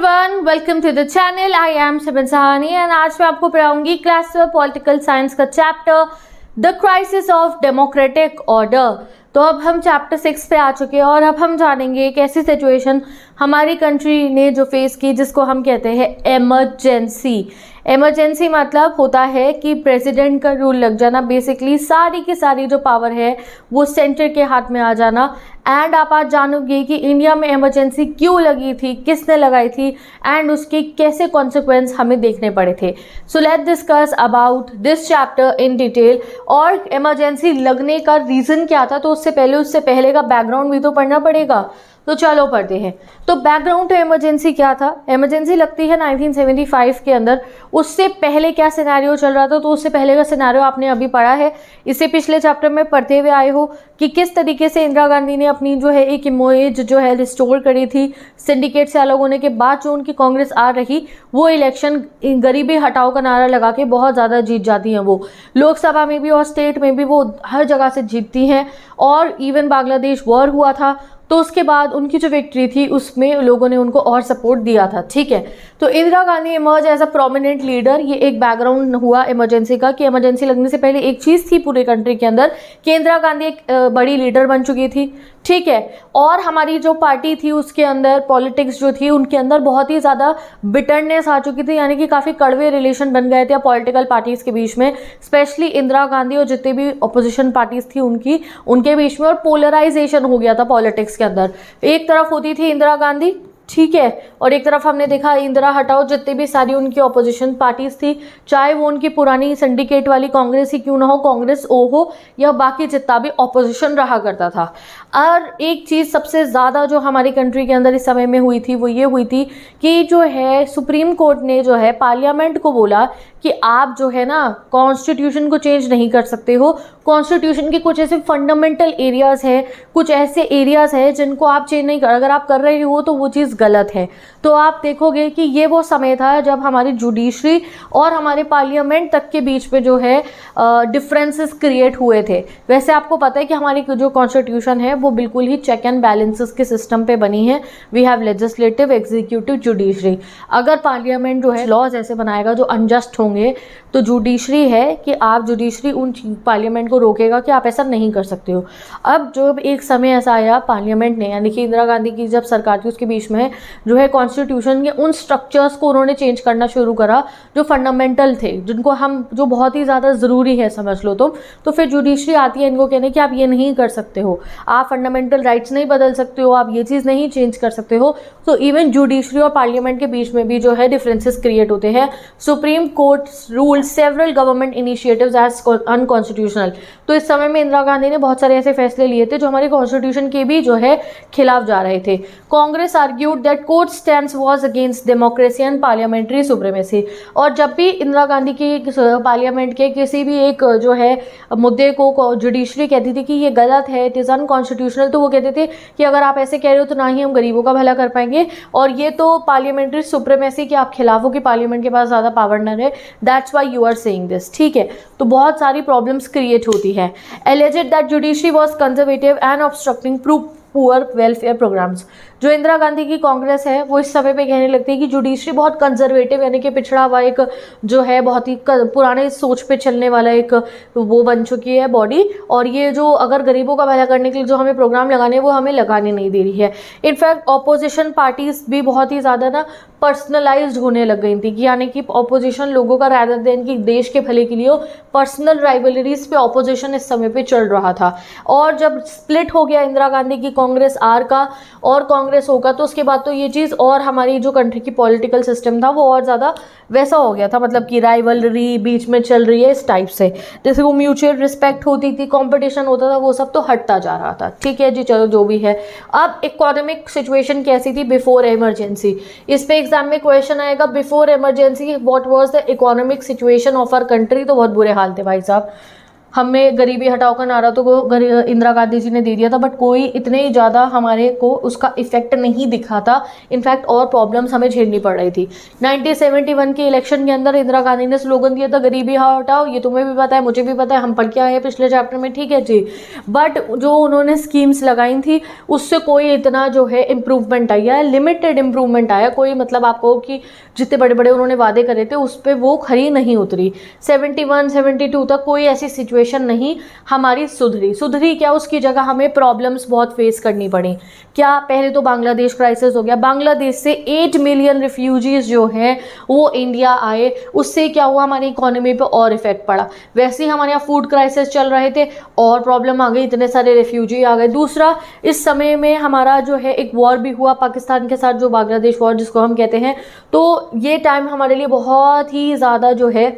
Everyone, welcome to the channel. I am Simran Sahani and आज मैं आपको पढ़ाऊंगी क्लास 12 पॉलिटिकल साइंस का chapter the crisis of democratic order. तो अब हम चैप्टर 6 पे आ चुके हैं और अब हम जानेंगे एक ऐसी सिचुएशन हमारी कंट्री ने जो फेस की जिसको हम कहते हैं एमरजेंसी। एमरजेंसी मतलब होता है कि प्रेसिडेंट का रूल लग जाना, बेसिकली सारी की सारी जो पावर है वो सेंटर के हाथ में आ जाना। एंड आप आज जानोगे कि इंडिया में इमरजेंसी क्यों लगी थी, किसने लगाई थी एंड उसके कैसे कॉन्सिक्वेंस हमें देखने पड़े थे। So let's discuss about this chapter in detail. और इमरजेंसी लगने का रीज़न क्या था, तो उससे पहले का बैकग्राउंड भी तो पढ़ना पड़ेगा। तो चलो पढ़ते हैं। तो बैकग्राउंड टू इमरजेंसी क्या था। इमरजेंसी लगती है 1975 के अंदर। उससे पहले क्या सिनेरियो चल रहा था, तो उससे पहले का सिनेरियो आपने अभी पढ़ा है, इसे पिछले चैप्टर में पढ़ते हुए आए हो कि किस तरीके से इंदिरा गांधी ने अपनी जो है एक इमेज जो है रिस्टोर करी थी। सिंडिकेट से अलग होने के बाद जो उनकी कांग्रेस आ रही, वो इलेक्शन गरीबी हटाओ का नारा लगा के बहुत ज़्यादा जीत जाती हैं। वो लोकसभा में भी और स्टेट में भी वो हर जगह से जीतती हैं। और इवन बांग्लादेश वॉर हुआ था तो उसके बाद उनकी जो विक्ट्री थी उसमें लोगों ने उनको और सपोर्ट दिया था। ठीक है, तो Indira Gandhi emerge as a prominent leader. ये एक बैकग्राउंड हुआ इमरजेंसी का कि इमरजेंसी लगने से पहले एक चीज़ थी पूरे कंट्री के अंदर कि इंदिरा गांधी एक बड़ी लीडर बन चुकी थी। ठीक है, और हमारी जो पार्टी थी उसके अंदर पॉलिटिक्स जो थी उनके अंदर बहुत ही ज़्यादा बिटरनेस आ चुकी थी, यानी कि काफ़ी कड़वे रिलेशन बन गए थे पॉलिटिकल पार्टीज़ के बीच में, स्पेशली इंदिरा गांधी और जितने भी अपोजिशन पार्टीज़ थी उनके बीच में। और पोलराइजेशन हो गया था पॉलिटिक्स के अंदर। एक तरफ होती थी इंदिरा गांधी, ठीक है, और एक तरफ हमने देखा इंदिरा हटाओ जितने भी सारी उनकी ऑपोजिशन पार्टीज थी, चाहे वो उनकी पुरानी सिंडिकेट वाली कांग्रेस ही क्यों ना हो, कांग्रेस ओ हो या बाकी जितना भी ऑपोजिशन रहा करता था। और एक चीज़ सबसे ज़्यादा जो हमारी कंट्री के अंदर इस समय में हुई थी वो ये हुई थी कि जो है सुप्रीम कोर्ट ने जो है पार्लियामेंट को बोला कि आप जो है ना कॉन्स्टिट्यूशन को चेंज नहीं कर सकते हो। कॉन्स्टिट्यूशन के कुछ ऐसे फंडामेंटल एरियाज़ हैं, कुछ ऐसे एरियाज़ हैं जिनको आप चेंज नहीं कर, अगर आप कर रहे हो तो वो चीज़ गलत है। तो आप देखोगे कि ये वो समय था जब हमारी जुडिशरी और हमारे पार्लियामेंट तक के बीच में जो है डिफरेंसेस क्रिएट हुए थे। वैसे आपको पता है कि हमारी जो कॉन्स्टिट्यूशन है वो बिल्कुल ही चेक एंड बैलेंसेस के सिस्टम पे बनी है। We have legislative, executive, judiciary. अगर पार्लियामेंट जो है लॉज ऐसे बनाएगा जो अनजस्ट होंगे तो जुडिशरी है कि आप जुडिशरी उन पार्लियामेंट को रोकेगा कि आप ऐसा नहीं कर सकते हो। अब जब एक समय ऐसा आया पार्लियामेंट ने, यानी कि इंदिरा गांधी की जब सरकार थी उसके बीच में जो है कॉन्स्टिट्यूशन के उन स्ट्रक्चर्स को उन्होंने चेंज करना शुरू करा जो फंडामेंटल थे, जिनको हम जो बहुत ही ज़्यादा ज़रूरी है समझ लो तुम। तो फिर जुडिशरी आती है इनको कहने कि आप ये नहीं कर सकते हो, आप फंडामेंटल राइट्स नहीं बदल सकते हो, आप ये चीज़ नहीं चेंज कर सकते हो। तो इवन जुडिशरी और पार्लियामेंट के बीच में भी जो है डिफरेंसेस क्रिएट होते हैं। Supreme Court rule several government initiatives as unconstitutional. तो इस समय में इंदिरा गांधी ने बहुत सारे ऐसे फैसले लिए थे जो हमारे कॉन्स्टिट्यूशन के भी जो है खिलाफ जा रहे थे। Congress argued that court stands was against democracy and parliamentary supremacy. और जब भी इंदिरा गांधी की पार्लियामेंट के किसी भी एक जो है मुद्दे को जुडिशरी कहती थी कि ये गलत है, इट इज़ अनकॉन्स्टिट्यूशनल, तो वो कहते थे कि अगर आप ऐसे कह रहे हो तो ना ही हम गरीबों का भला कर पाएंगे, और ये तो पार्लियामेंट्री सुप्रीमेसी के आप खिलाफ हो कि पार्लियामेंट के पास ज़्यादा पावर न रहे, that's why you are saying this. ठीक है, तो बहुत सारी प्रॉब्लम्स क्रिएट होती है। Alleged that judiciary was conservative and obstructing poor welfare programmes. जो इंदिरा गांधी की कांग्रेस है वो इस समय पे कहने लगती है कि जुडिशरी बहुत कंजर्वेटिव, यानी कि पिछड़ा हुआ एक जो है बहुत ही पुराने सोच पे चलने वाला एक वो बन चुकी है बॉडी, और ये जो अगर गरीबों का भला करने के लिए जो हमें प्रोग्राम लगाने वो हमें लगाने नहीं दे रही है। इनफैक्ट ऑपोजिशन पार्टीज भी बहुत ही ज़्यादा ना पर्सनलाइज्ड होने लग गई थी कि यानी कि ऑपोजिशन लोगों का रादर देन कि देश के भले के लिए पर्सनल राइवलरीज पे ऑपोजिशन इस समय पे चल रहा था। और जब स्प्लिट हो गया इंदिरा गांधी की कांग्रेस आर का और कांग्रेस होगा, तो उसके बाद तो ये चीज़ और हमारी जो कंट्री की पॉलिटिकल सिस्टम था वो और ज़्यादा वैसा हो गया था, मतलब कि राइवलरी बीच में चल रही है इस टाइप से। जैसे वो म्यूचुअल रिस्पेक्ट होती थी, कंपटीशन होता था, वो सब तो हटता जा रहा था। ठीक है जी, चलो जो भी है। अब इकोनॉमिक सिचुएशन कैसी थी बिफोर इमरजेंसी, इस पे एग्जाम में क्वेश्चन आएगा। Before emergency what was the economic situation of our country, तो बहुत बुरे हाल थे भाई साहब। हमें गरीबी हटाओ का नारा तो इंदिरा गांधी जी ने दे दिया था, बट कोई इतने ज़्यादा हमारे को उसका इफेक्ट नहीं दिखा था। इनफैक्ट और प्रॉब्लम्स हमें झेलनी पड़ रही थी। 1971 के इलेक्शन के अंदर इंदिरा गांधी ने स्लोगन दिया था गरीबी हटाओ, ये तुम्हें भी पता है, मुझे भी पता है, हम पढ़ के आए हैं पिछले चैप्टर में, ठीक है जी। बट जो उन्होंने स्कीम्स लगाई थी उससे कोई इतना जो है इम्प्रूवमेंट आया है, लिमिटेड इम्प्रूवमेंट आया, कोई मतलब आपको कि जितने बड़े बड़े उन्होंने वादे करे थे उस पर वो खरी नहीं उतरी। 71 72 तक कोई ऐसी सिचुएशन नहीं हमारी सुधरी क्या, उसकी जगह हमें प्रॉब्लम्स बहुत फेस करनी पड़ी। क्या, पहले तो बांग्लादेश क्राइसिस हो गया, बांग्लादेश से 8 मिलियन रिफ्यूजीज जो हैं वो इंडिया आए, उससे क्या हुआ, हमारी इकोनॉमी पे और इफेक्ट पड़ा। वैसे ही हमारे यहाँ फूड क्राइसिस चल रहे थे और प्रॉब्लम आ गई, इतने सारे रिफ्यूजी आ गए। दूसरा, इस समय में हमारा जो है एक वॉर भी हुआ पाकिस्तान के साथ, जो बांग्लादेश वॉर जिसको हम कहते हैं, तो ये टाइम हमारे लिए बहुत ही ज़्यादा जो है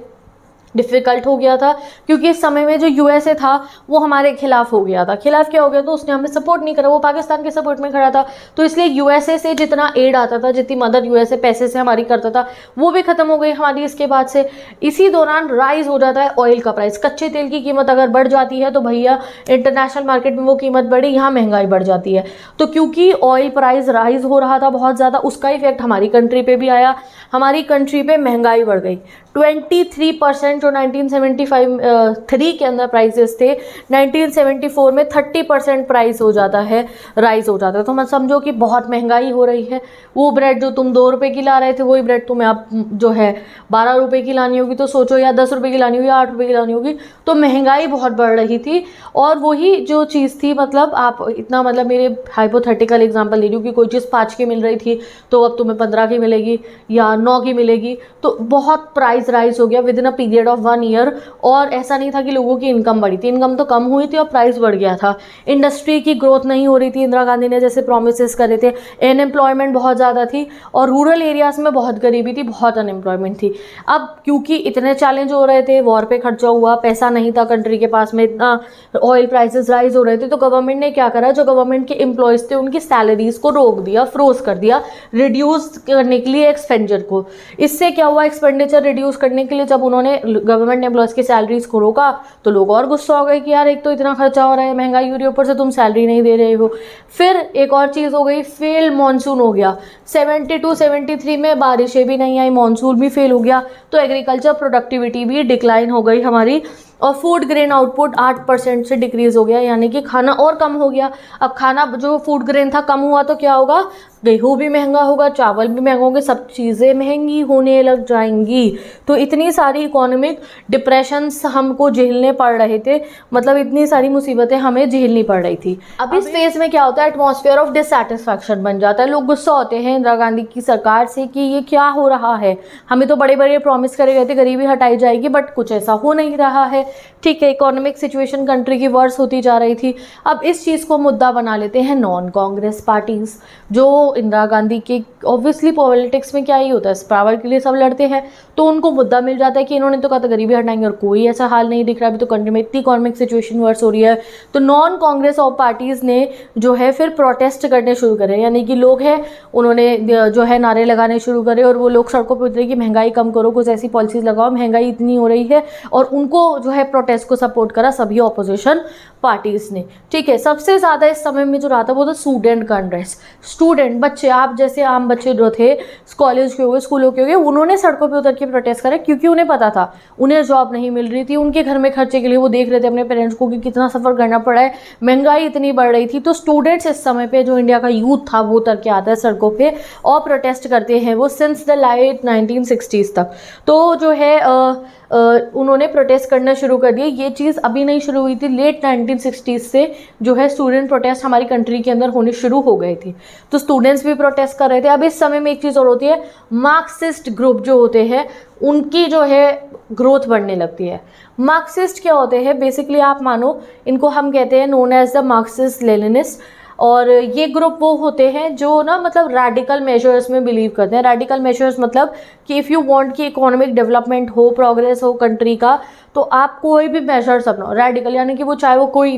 डिफ़िकल्ट हो गया था, क्योंकि इस समय में जो यूएसए था वो हमारे खिलाफ हो गया था। खिलाफ क्या हो गया, तो उसने हमें सपोर्ट नहीं करा, वो पाकिस्तान के सपोर्ट में खड़ा था। तो इसलिए यूएसए से जितना एड आता था, जितनी मदद यूएसए पैसे से हमारी करता था, वो भी खत्म हो गई हमारी इसके बाद से। इसी दौरान राइज हो जाता है ऑयल का प्राइस, कच्चे तेल की कीमत अगर बढ़ जाती है तो भैया इंटरनेशनल मार्केट में वो कीमत बढ़ी, यहाँ महंगाई बढ़ जाती है। तो क्योंकि ऑयल प्राइस राइज हो रहा था बहुत ज़्यादा, उसका इफेक्ट हमारी कंट्री पे भी आया, हमारी कंट्री पे महंगाई बढ़ गई। 23% जो 1973 के अंदर प्राइसेस थे, 1974 में 30% प्राइस हो जाता है, राइज हो जाता है। तो मैं समझो कि बहुत महंगाई हो रही है। वो ब्रेड जो तुम 2 रुपए की ला रहे थे, वही ब्रेड तुम्हें अब जो है 12 रुपए की लानी होगी, तो सोचो, या 10 रुपए की लानी होगी या 8 रुपए की लानी होगी, तो महंगाई बहुत बढ़ रही थी। और वही जो चीज़ थी, मतलब आप इतना, मतलब मेरे हाइपोथेटिकल एग्जाम्पल ले रही हूँ कि कोई चीज़ 5 की मिल रही थी तो अब तुम्हें 15 की मिलेगी या 9 की मिलेगी, तो बहुत प्राइस राइज हो गया with in a period of 1 year. और ऐसा नहीं था कि लोगों की इनकम बढ़ी थी, इनकम तो कम हुई थी और प्राइस बढ़ गया था। इंडस्ट्री की ग्रोथ नहीं हो रही थी, इंदिरा गांधी ने जैसे प्रोमिसेस करे थे। अनएम्प्लॉयमेंट बहुत ज़्यादा थी और रूरल एरियाज में बहुत गरीबी थी, बहुत अनएम्प्लॉयमेंट थी। अब क्योंकि इतने चैलेंज हो रहे थे, वॉर पे खर्चा हुआ, पैसा नहीं था कंट्री के पास में, इतना ऑयल प्राइसेस राइज हो रहे थे, तो गवर्नमेंट ने क्या करा, जो गवर्नमेंट के एम्प्लॉयज़ थे उनकी सैलरीज को रोक दिया, फ्रोज कर दिया, रिड्यूस करने के लिए एक्सपेंडिचर को। इससे क्या हुआ, एक्सपेंडिचर रिड्यूस करने के लिए जब उन्होंने गवर्नमेंट एम्प्लॉयज की सैलरीज को रोका तो लोग और गुस्सा हो गए कि यार एक तो इतना खर्चा हो रहा है, महंगाई हो रही है, ऊपर से तुम सैलरी नहीं दे रहे हो। फिर एक और चीज़ हो गई, फेल मॉनसून हो गया। 72-73 में बारिशें भी नहीं आई, मॉनसून भी फेल हो गया, तो एग्रीकल्चर प्रोडक्टिविटी भी डिक्लाइन हो गई हमारी, और फूड ग्रेन आउटपुट 8% से डिक्रीज हो गया, यानी कि खाना और कम हो गया। अब खाना जो फूड ग्रेन था कम हुआ तो क्या होगा, गेहूँ भी महंगा होगा, चावल भी महंगा होंगे, सब चीज़ें महंगी होने लग जाएंगी। तो इतनी सारी इकोनॉमिक डिप्रेशंस हमको झेलने पड़ रहे थे, मतलब इतनी सारी मुसीबतें हमें झेलनी पड़ रही थी। अब इस फेज में क्या होता है, एटमॉस्फेयर ऑफ डिससैटिस्फैक्शन बन जाता है। लोग गुस्सा होते हैं इंदिरा गांधी की सरकार से कि ये क्या हो रहा है, हमें तो बड़े बड़े प्रॉमिस करे गए थे गरीबी हटाई जाएगी, बट कुछ ऐसा हो नहीं रहा है। ठीक है, इकोनॉमिक सिचुएशन कंट्री की वर्स होती जा रही थी। अब इस चीज़ को मुद्दा बना लेते हैं नॉन कांग्रेस पार्टीज, जो इंदिरा गांधी के, ऑब्वियसली पॉलिटिक्स में क्या ही होता है, पावर के लिए सब लड़ते हैं, तो उनको मुद्दा मिल जाता है कि इन्होंने तो कहा था गरीबी हटाएंगे और कोई ऐसा हाल नहीं दिख रहा, अभी तो कंट्री में इतनी इकोनॉमिक सिचुएशन वर्स हो रही है। तो नॉन कांग्रेस ऑफ पार्टीज़ ने जो है फिर प्रोटेस्ट करने शुरू करे, यानी कि लोग हैं उन्होंने जो है नारे लगाने शुरू करे, और वो लोग सड़कों पर उतरे कि महंगाई कम करो, कुछ ऐसी पॉलिसीज लगाओ, महंगाई इतनी हो रही है, और उनको जो है प्रोटेस्ट को सपोर्ट करा सभी ऑपोजिशन पार्टीज ने। ठीक है, सबसे ज़्यादा इस समय में जो रहा था वो था स्टूडेंट का अनरेस्ट। स्टूडेंट बच्चे, आप जैसे आम बच्चे जो थे, कॉलेज के हो गए, स्कूलों के हो गए, उन्होंने सड़कों पे उतर के प्रोटेस्ट करा, क्योंकि उन्हें पता था उन्हें जॉब नहीं मिल रही थी, उनके घर में खर्चे के लिए वो देख रहे थे अपने पेरेंट्स को कि कितना सफ़र करना पड़ा है, महंगाई इतनी बढ़ रही थी। तो स्टूडेंट्स इस समय पे, जो इंडिया का यूथ था, वो उतर के आता है सड़कों पे और प्रोटेस्ट करते हैं वो सिंस द लाइट 1960s तक। तो जो है उन्होंने प्रोटेस्ट करना शुरू कर दिया। ये चीज़ अभी नहीं शुरू हुई थी, लेट 1960s से जो है स्टूडेंट प्रोटेस्ट हमारी कंट्री के अंदर होने शुरू हो गए थे, तो स्टूडेंट्स भी प्रोटेस्ट कर रहे थे। अब इस समय में एक चीज़ और होती है, मार्क्सिस्ट ग्रुप जो होते हैं उनकी जो है ग्रोथ बढ़ने लगती है। मार्क्सिस्ट क्या होते हैं, बेसिकली आप मानो इनको हम कहते हैं known as the Marxist Leninist, और ये ग्रुप वो होते हैं जो ना मतलब रैडिकल मेजर्स में बिलीव करते हैं। रैडिकल मेजर्स मतलब कि इफ़ यू वांट कि इकोनॉमिक डेवलपमेंट हो, प्रोग्रेस हो कंट्री का, तो आप कोई भी मेजर्स अपनाओ। रैडिकल यानी कि वो चाहे वो कोई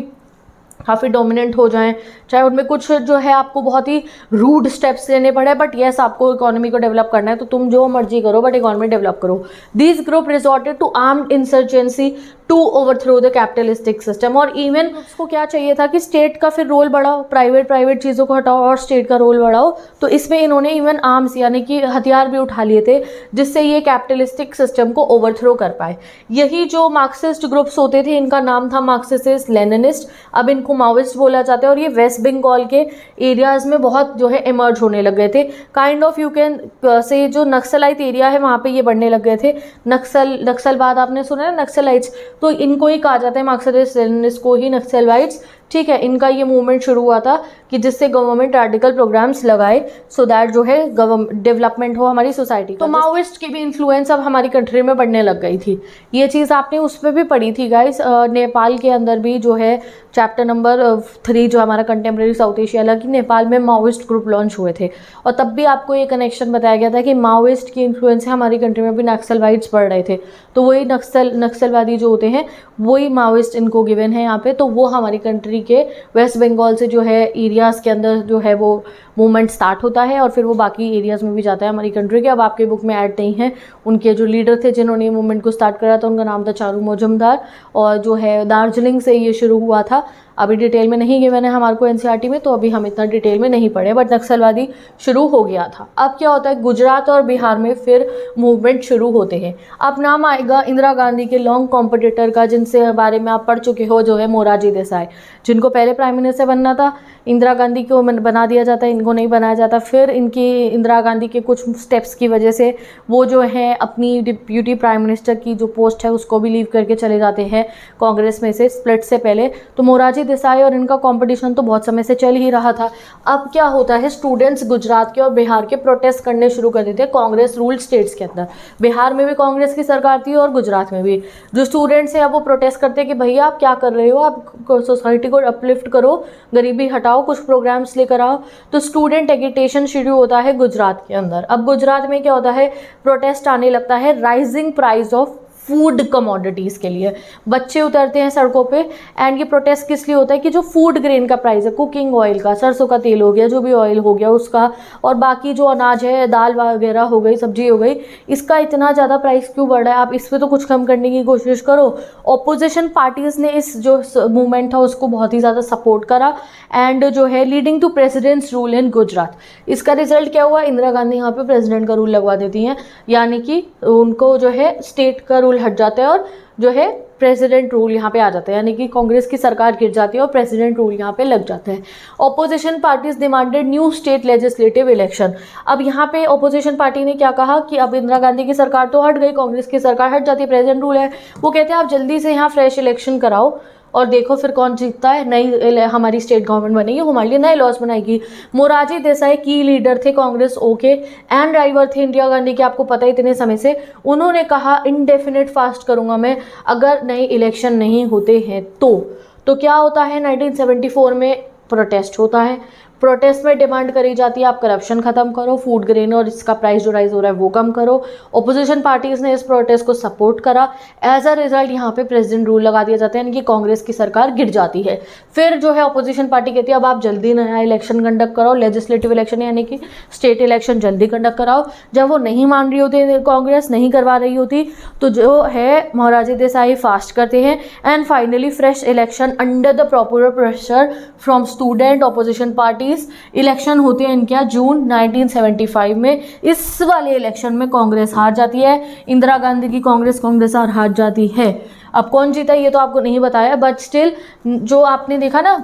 काफ़ी डोमिनेंट हो जाएं, चाहे उनमें कुछ जो है आपको बहुत ही रूड स्टेप्स लेने पड़े, बट येस आपको इकोनॉमी को डेवलप करना है तो तुम जो मर्जी करो, बट इकोनॉमी डेवलप करो। This group resorted to armed insurgency to overthrow the capitalistic system. और इवन उसको क्या चाहिए था कि स्टेट का फिर रोल बढ़ाओ, प्राइवेट चीज़ों को हटाओ और स्टेट का रोल बढ़ाओ। तो इसमें इन्होंने इवन आर्म्स यानी कि हथियार भी उठा लिए थे, जिससे ये कैपिटलिस्टिक सिस्टम को ओवरथ्रो कर पाए। यही जो मार्क्सिस्ट ग्रुप्स होते थे, इनका नाम था मार्क्सिस्ट लेनिनिस्ट, अब इनको माओइस्ट बोला जाता है। और ये वेस्ट बंगाल के एरियाज़ में बहुत जो है इमर्ज होने लग गए थे। Kind of you can say जो नक्सलाइट एरिया है वहाँ पे ये बढ़ने लग गए थे। नक्सलवाद आपने सुना है, नक्सलाइट्स, तो इनको ही कहा जाता है मार्क्सिस्ट लेनिनिस्ट को ही नक्सलवाइट्स, ठीक है। इनका ये मूवमेंट शुरू हुआ था कि जिससे गवर्नमेंट रेडिकल प्रोग्राम्स लगाए सो दैट जो है डेवलपमेंट हो हमारी सोसाइटी। तो माओइस्ट की भी इन्फ्लुएंस अब हमारी कंट्री में बढ़ने लग गई थी। ये चीज़ आपने उस पर भी पढ़ी थी गाइस, नेपाल के अंदर भी जो है चैप्टर नंबर 3 जो हमारा कंटेम्प्रेरी साउथ एशिया लगा कि नेपाल में माओइस्ट ग्रुप लॉन्च हुए थे। और तब भी आपको ये कनेक्शन बताया गया था कि माओइस्ट की इन्फ्लुएंस से हमारी कंट्री में भी नक्सलवाइट्स बढ़ रहे थे। तो वही नक्सलवादी जो होते हैं वही माओइस्ट इनको गिवन है यहाँ पे। तो वो हमारी कंट्री के वेस्ट बंगाल से जो है एरियाज़ के अंदर जो है वो मूवमेंट स्टार्ट होता है और फिर वो बाकी एरियाज़ में भी जाता है हमारी कंट्री के। अब आपके बुक में ऐड नहीं है, उनके जो लीडर थे जिन्होंने ये मूवमेंट को स्टार्ट करा था उनका नाम था चारू मजुमदार, और जो है दार्जिलिंग से ये शुरू हुआ था। अभी डिटेल में नहीं गिवन है हमारे को एनसीईआरटी में, तो अभी हम इतना डिटेल में नहीं पढ़े, बट नक्सलवादी शुरू हो गया था। अब क्या होता है, गुजरात और बिहार में फिर मूवमेंट शुरू होते हैं। अब नाम आएगा इंदिरा गांधी के लॉन्ग कॉम्पिटिटर का, जिनसे बारे में आप पढ़ चुके हो, जो है मोरारजी देसाई, जिनको पहले प्राइम मिनिस्टर बनना था। इंदिरा गांधी को बना दिया जाता है, इनको नहीं बनाया जाता। फिर इनकी इंदिरा गांधी के कुछ स्टेप्स की वजह से वो जो है अपनी डिप्यूटी प्राइम मिनिस्टर की जो पोस्ट है उसको भी लीव करके चले जाते हैं कांग्रेस में से स्प्लिट से पहले। तो मोरारजी देसाई और इनका कंपटीशन तो बहुत समय से चल ही रहा था। अब क्या होता है, स्टूडेंट्स गुजरात के और बिहार के प्रोटेस्ट करने शुरू कर देते हैं कांग्रेस रूल्ड स्टेट्स के अंदर। बिहार में भी कांग्रेस की सरकार थी और गुजरात में भी। जो स्टूडेंट्स हैं अब वो प्रोटेस्ट करते हैं कि भैया आप क्या कर रहे हो, आप सोसाइटी को अपलिफ्ट करो, गरीबी हटाओ, कुछ प्रोग्राम्स लेकर आओ। तो स्टूडेंट एगिटेशन शुरू होता है गुजरात के अंदर। अब गुजरात में क्या होता है, प्रोटेस्ट आने लगता है rising price of food commodities के लिए। बच्चे उतरते हैं सड़कों पे। एंड ये प्रोटेस्ट किस लिए होता है कि जो फूड ग्रेन का प्राइस है, कुकिंग ऑयल का, सरसों का तेल हो गया, जो भी ऑयल हो गया उसका, और बाकी जो अनाज है, दाल वगैरह हो गई, सब्जी हो गई, इसका इतना ज़्यादा प्राइस क्यों बढ़ रहा है, आप इस पर तो कुछ कम करने की कोशिश करो। ऑपोजिशन पार्टीज़ ने इस जो मूवमेंट था उसको बहुत ही ज़्यादा सपोर्ट करा एंड जो है leading to president's rule in Gujarat. इसका रिजल्ट क्या हुआ, इंदिरा गांधी यहाँ पे प्रेसिडेंट का रूल लगवा देती हैं, यानी कि उनको जो है स्टेट का रूल हट जाता है और जो है प्रेसिडेंट रूल यहाँ पे आ जाता है, यानी कि कांग्रेस की सरकार गिर जाती है और प्रेसिडेंट रूल यहाँ पे लग जाता है। Opposition parties demanded new state legislative election. अब यहाँ पे ऑपोजिशन पार्टी ने क्या कहा कि अब इंदिरा गांधी की सरकार तो हट गई, कांग्रेस की सरकार हट जाती है, प्रेसिडेंट रूल है, वो कहते हैं आप जल्दी से यहाँ फ्रेश इलेक्शन कराओ और देखो फिर कौन जीतता है। नई हमारी स्टेट गवर्नमेंट बनेगी, हमारे लिए नए लॉज बनाएगी। मोरारजी देसाई की लीडर थे कांग्रेस ओके एंड ड्राइवर थे इंदिरा गांधी के, आपको पता है इतने समय से। उन्होंने कहा इनडेफिनेट फास्ट करूंगा मैं अगर नए इलेक्शन नहीं होते हैं तो क्या होता है, 1974 में प्रोटेस्ट होता है। प्रोटेस्ट में डिमांड करी जाती है आप करप्शन खत्म करो, फूड ग्रेन और इसका प्राइस जो राइज हो रहा है वो कम करो। ऑपोजिशन पार्टीज ने इस प्रोटेस्ट को सपोर्ट करा। एज अ रिजल्ट यहाँ पे प्रेसिडेंट रूल लगा दिया जाता है, यानी कि कांग्रेस की सरकार गिर जाती है। फिर जो है ऑपोजिशन पार्टी कहती है अब आप जल्दी नया इलेक्शन कंडक्ट कराओ, लेजिस्लेटिव इलेक्शन यानी कि स्टेट इलेक्शन जल्दी कंडक्ट कराओ। जब वो नहीं मान रही होती, कांग्रेस नहीं करवा रही होती, तो जो है मोरारजी देसाई फास्ट करते हैं and finally fresh election under the popular pressure from student opposition party. Election होते हैं इनके जून 1975 में। इस वाले इलेक्शन में कांग्रेस हार जाती है, इंदिरा गांधी की कांग्रेस हार जाती है। अब कौन जीता ये तो आपको नहीं बताया, बट स्टिल जो आपने देखा ना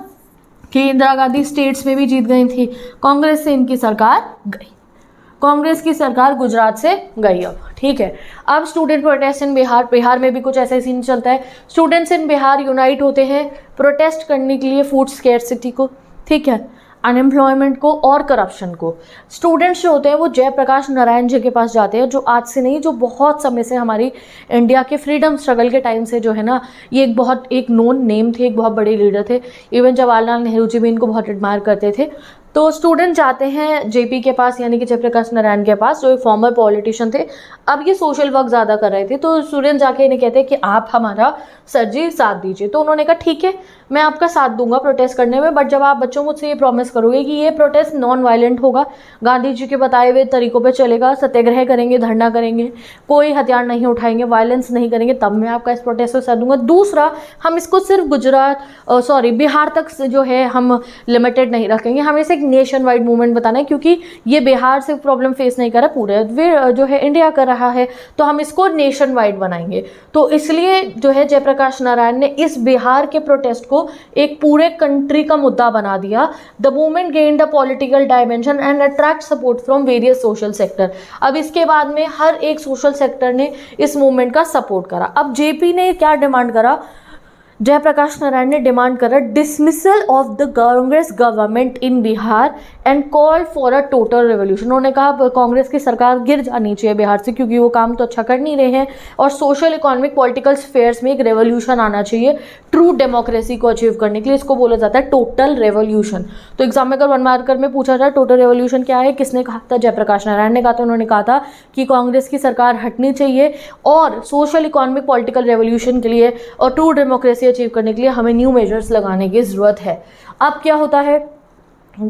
कि इंदिरा गांधी स्टेट्स में भी जीत गई थी, कांग्रेस से इनकी सरकार गई, कांग्रेस की सरकार गुजरात से गई। अब ठीक है, अब स्टूडेंट प्रोटेस्ट इन बिहार में भी कुछ ऐसा सीन चलता है। स्टूडेंट्स इन बिहार यूनाइट होते हैं प्रोटेस्ट करने के लिए फूड स्कैर्सिटी को, ठीक है, अनएम्प्लॉयमेंट को और करप्शन को। स्टूडेंट्स जो होते हैं वो जयप्रकाश नारायण जी के पास जाते हैं, जो आज से नहीं, जो बहुत समय से हमारी इंडिया के फ्रीडम स्ट्रगल के टाइम से जो है ना, ये एक नोन नेम थे, एक बहुत बड़े लीडर थे। इवन जवाहरलाल नेहरू जी भी इनको बहुत एडमायर करते थे। तो स्टूडेंट जाते हैं जेपी के पास, यानी कि जयप्रकाश नारायण के पास, जो एक फॉर्मर पॉलिटिशियन थे। अब ये सोशल वर्क ज़्यादा कर रहे थे, तो स्टूडेंट जाके इन्हें कहते हैं कि आप हमारा सर जी साथ दीजिए। तो उन्होंने कहा ठीक है, मैं आपका साथ दूंगा प्रोटेस्ट करने में, बट जब आप बच्चों मुझसे ये प्रॉमिस करोगे कि ये प्रोटेस्ट नॉन वायलेंट होगा, गांधी जी के बताए हुए तरीकों पे चलेगा, सत्याग्रह करेंगे, धरना करेंगे, कोई हथियार नहीं उठाएंगे, वायलेंस नहीं करेंगे, तब मैं आपका इस प्रोटेस्ट को साथ दूंगा। दूसरा, हम इसको सिर्फ बिहार तक जो है हम लिमिटेड नहीं रखेंगे, हमें इसे एक नेशन वाइड मूवमेंट बताना है, क्योंकि ये बिहार से प्रॉब्लम फेस नहीं कर रहा, पूरे जो है इंडिया कर रहा है, तो हम इसको नेशन वाइड बनाएंगे। तो इसलिए जो है जयप्रकाश नारायण ने इस बिहार के प्रोटेस्ट को एक पूरे कंट्री का मुद्दा बना दिया। The movement gained a political dimension and attract support from various social sector. अब इसके बाद में हर एक सोशल सेक्टर ने इस मूवमेंट का सपोर्ट करा। अब जेपी ने क्या डिमांड करा, जयप्रकाश नारायण ने डिमांड करा dismissal of the Congress government in Bihar and call for a total revolution. उन्होंने कहा कांग्रेस की सरकार गिर जानी चाहिए बिहार से, क्योंकि वो काम तो अच्छा कर नहीं रहे हैं, और सोशल इकोनॉमिक पॉलिटिकल स्फेयर्स में एक रेवोल्यूशन आना चाहिए ट्रू डेमोक्रेसी को अचीव करने के लिए। इसको बोला जाता है टोटल रेवोल्यूशन। तो एग्जाम में अगर 1 मार्कर में पूछा जाए टोटल रेवोल्यूशन क्या है, किसने कहा था, जयप्रकाश नारायण ने कहा था। उन्होंने कहा था कि कांग्रेस की सरकार हटनी चाहिए और सोशल इकोनॉमिक पॉलिटिकल रेवोल्यूशन के लिए और ट्रू डेमोक्रेसी अचीव करने के लिए हमें न्यू मेजर्स लगाने की ज़रूरत है। अब क्या होता है,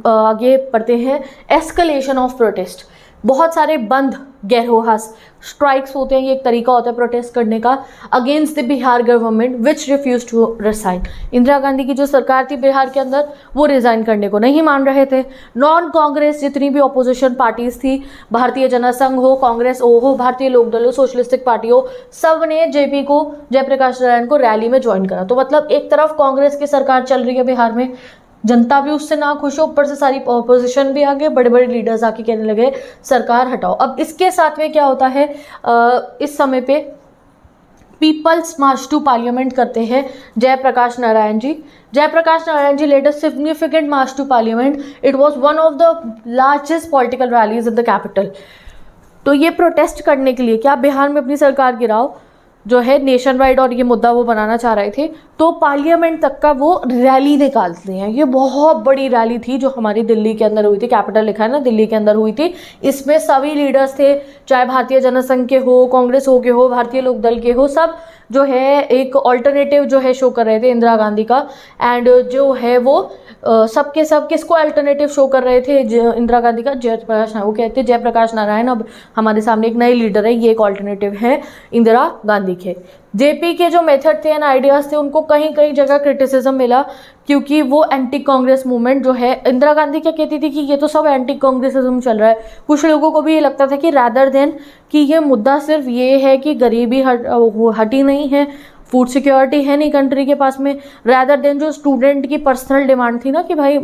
आगे पढ़ते हैं। एस्केलेशन ऑफ प्रोटेस्ट, बहुत सारे बंद गैरहोहास स्ट्राइक्स होते हैं, ये एक तरीका होता है प्रोटेस्ट करने का against the Bihar government which refuse to resign. Indira Gandhi की जो सरकार थी बिहार के अंदर, वो रिजाइन करने को नहीं मान रहे थे। नॉन कांग्रेस जितनी भी ऑपोजिशन पार्टीज थी, भारतीय जनसंघ हो, कांग्रेस हो, भारतीय लोकदल हो, सोशलिस्टिक पार्टी हो, सब ने जेपी को, जयप्रकाश नारायण को रैली में ज्वाइन करा। तो मतलब एक तरफ कांग्रेस की सरकार चल रही है बिहार में, जनता भी उससे ना खुश हो, ऊपर से सारी ऑपोजिशन भी आगे, बड़े बड़े लीडर्स आके कहने लगे सरकार हटाओ। अब इसके साथ में क्या होता है, इस समय पे पीपल्स मार्च टू पार्लियामेंट करते हैं Jayaprakash Narayan ji. Jayaprakash Narayan ji led a significant march to parliament. It was one of the largest political rallies in the capital. तो ये प्रोटेस्ट करने के लिए कि आप बिहार में अपनी सरकार गिराओ, जो है नेशन वाइड, और ये मुद्दा वो बनाना चाह रहे थे, तो पार्लियामेंट तक का वो रैली निकालते हैं। ये बहुत बड़ी रैली थी जो हमारी दिल्ली के अंदर हुई थी, कैपिटल लिखा है ना, दिल्ली के अंदर हुई थी। इसमें सभी लीडर्स थे, चाहे भारतीय जनसंघ के हो, कांग्रेस हो के हो, भारतीय लोकदल के हो, सब जो है एक ऑल्टरनेटिव जो है शो कर रहे थे इंदिरा गांधी का। एंड जो है वो सबके सब किसको अल्टरनेटिव शो कर रहे थे, इंदिरा गांधी का, जयप्रकाश, वो कहते हैं जयप्रकाश नारायण अब हमारे सामने एक नई लीडर है, ये एक ऑल्टरनेटिव है इंदिरा गांधी के। जेपी के जो मेथड थे एंड आइडियाज़ थे उनको कहीं कहीं जगह क्रिटिसिज्म मिला, क्योंकि वो एंटी कांग्रेस मूवमेंट जो है, इंदिरा गांधी क्या कहती थी कि ये तो सब एंटी कांग्रेसिज्म चल रहा है। कुछ लोगों को भी ये लगता था कि रैदर देन कि ये मुद्दा सिर्फ ये है कि गरीबी हटी नहीं है, फूड सिक्योरिटी है नहीं कंट्री के पास में, रैदर देन जो स्टूडेंट की पर्सनल डिमांड थी ना कि भाई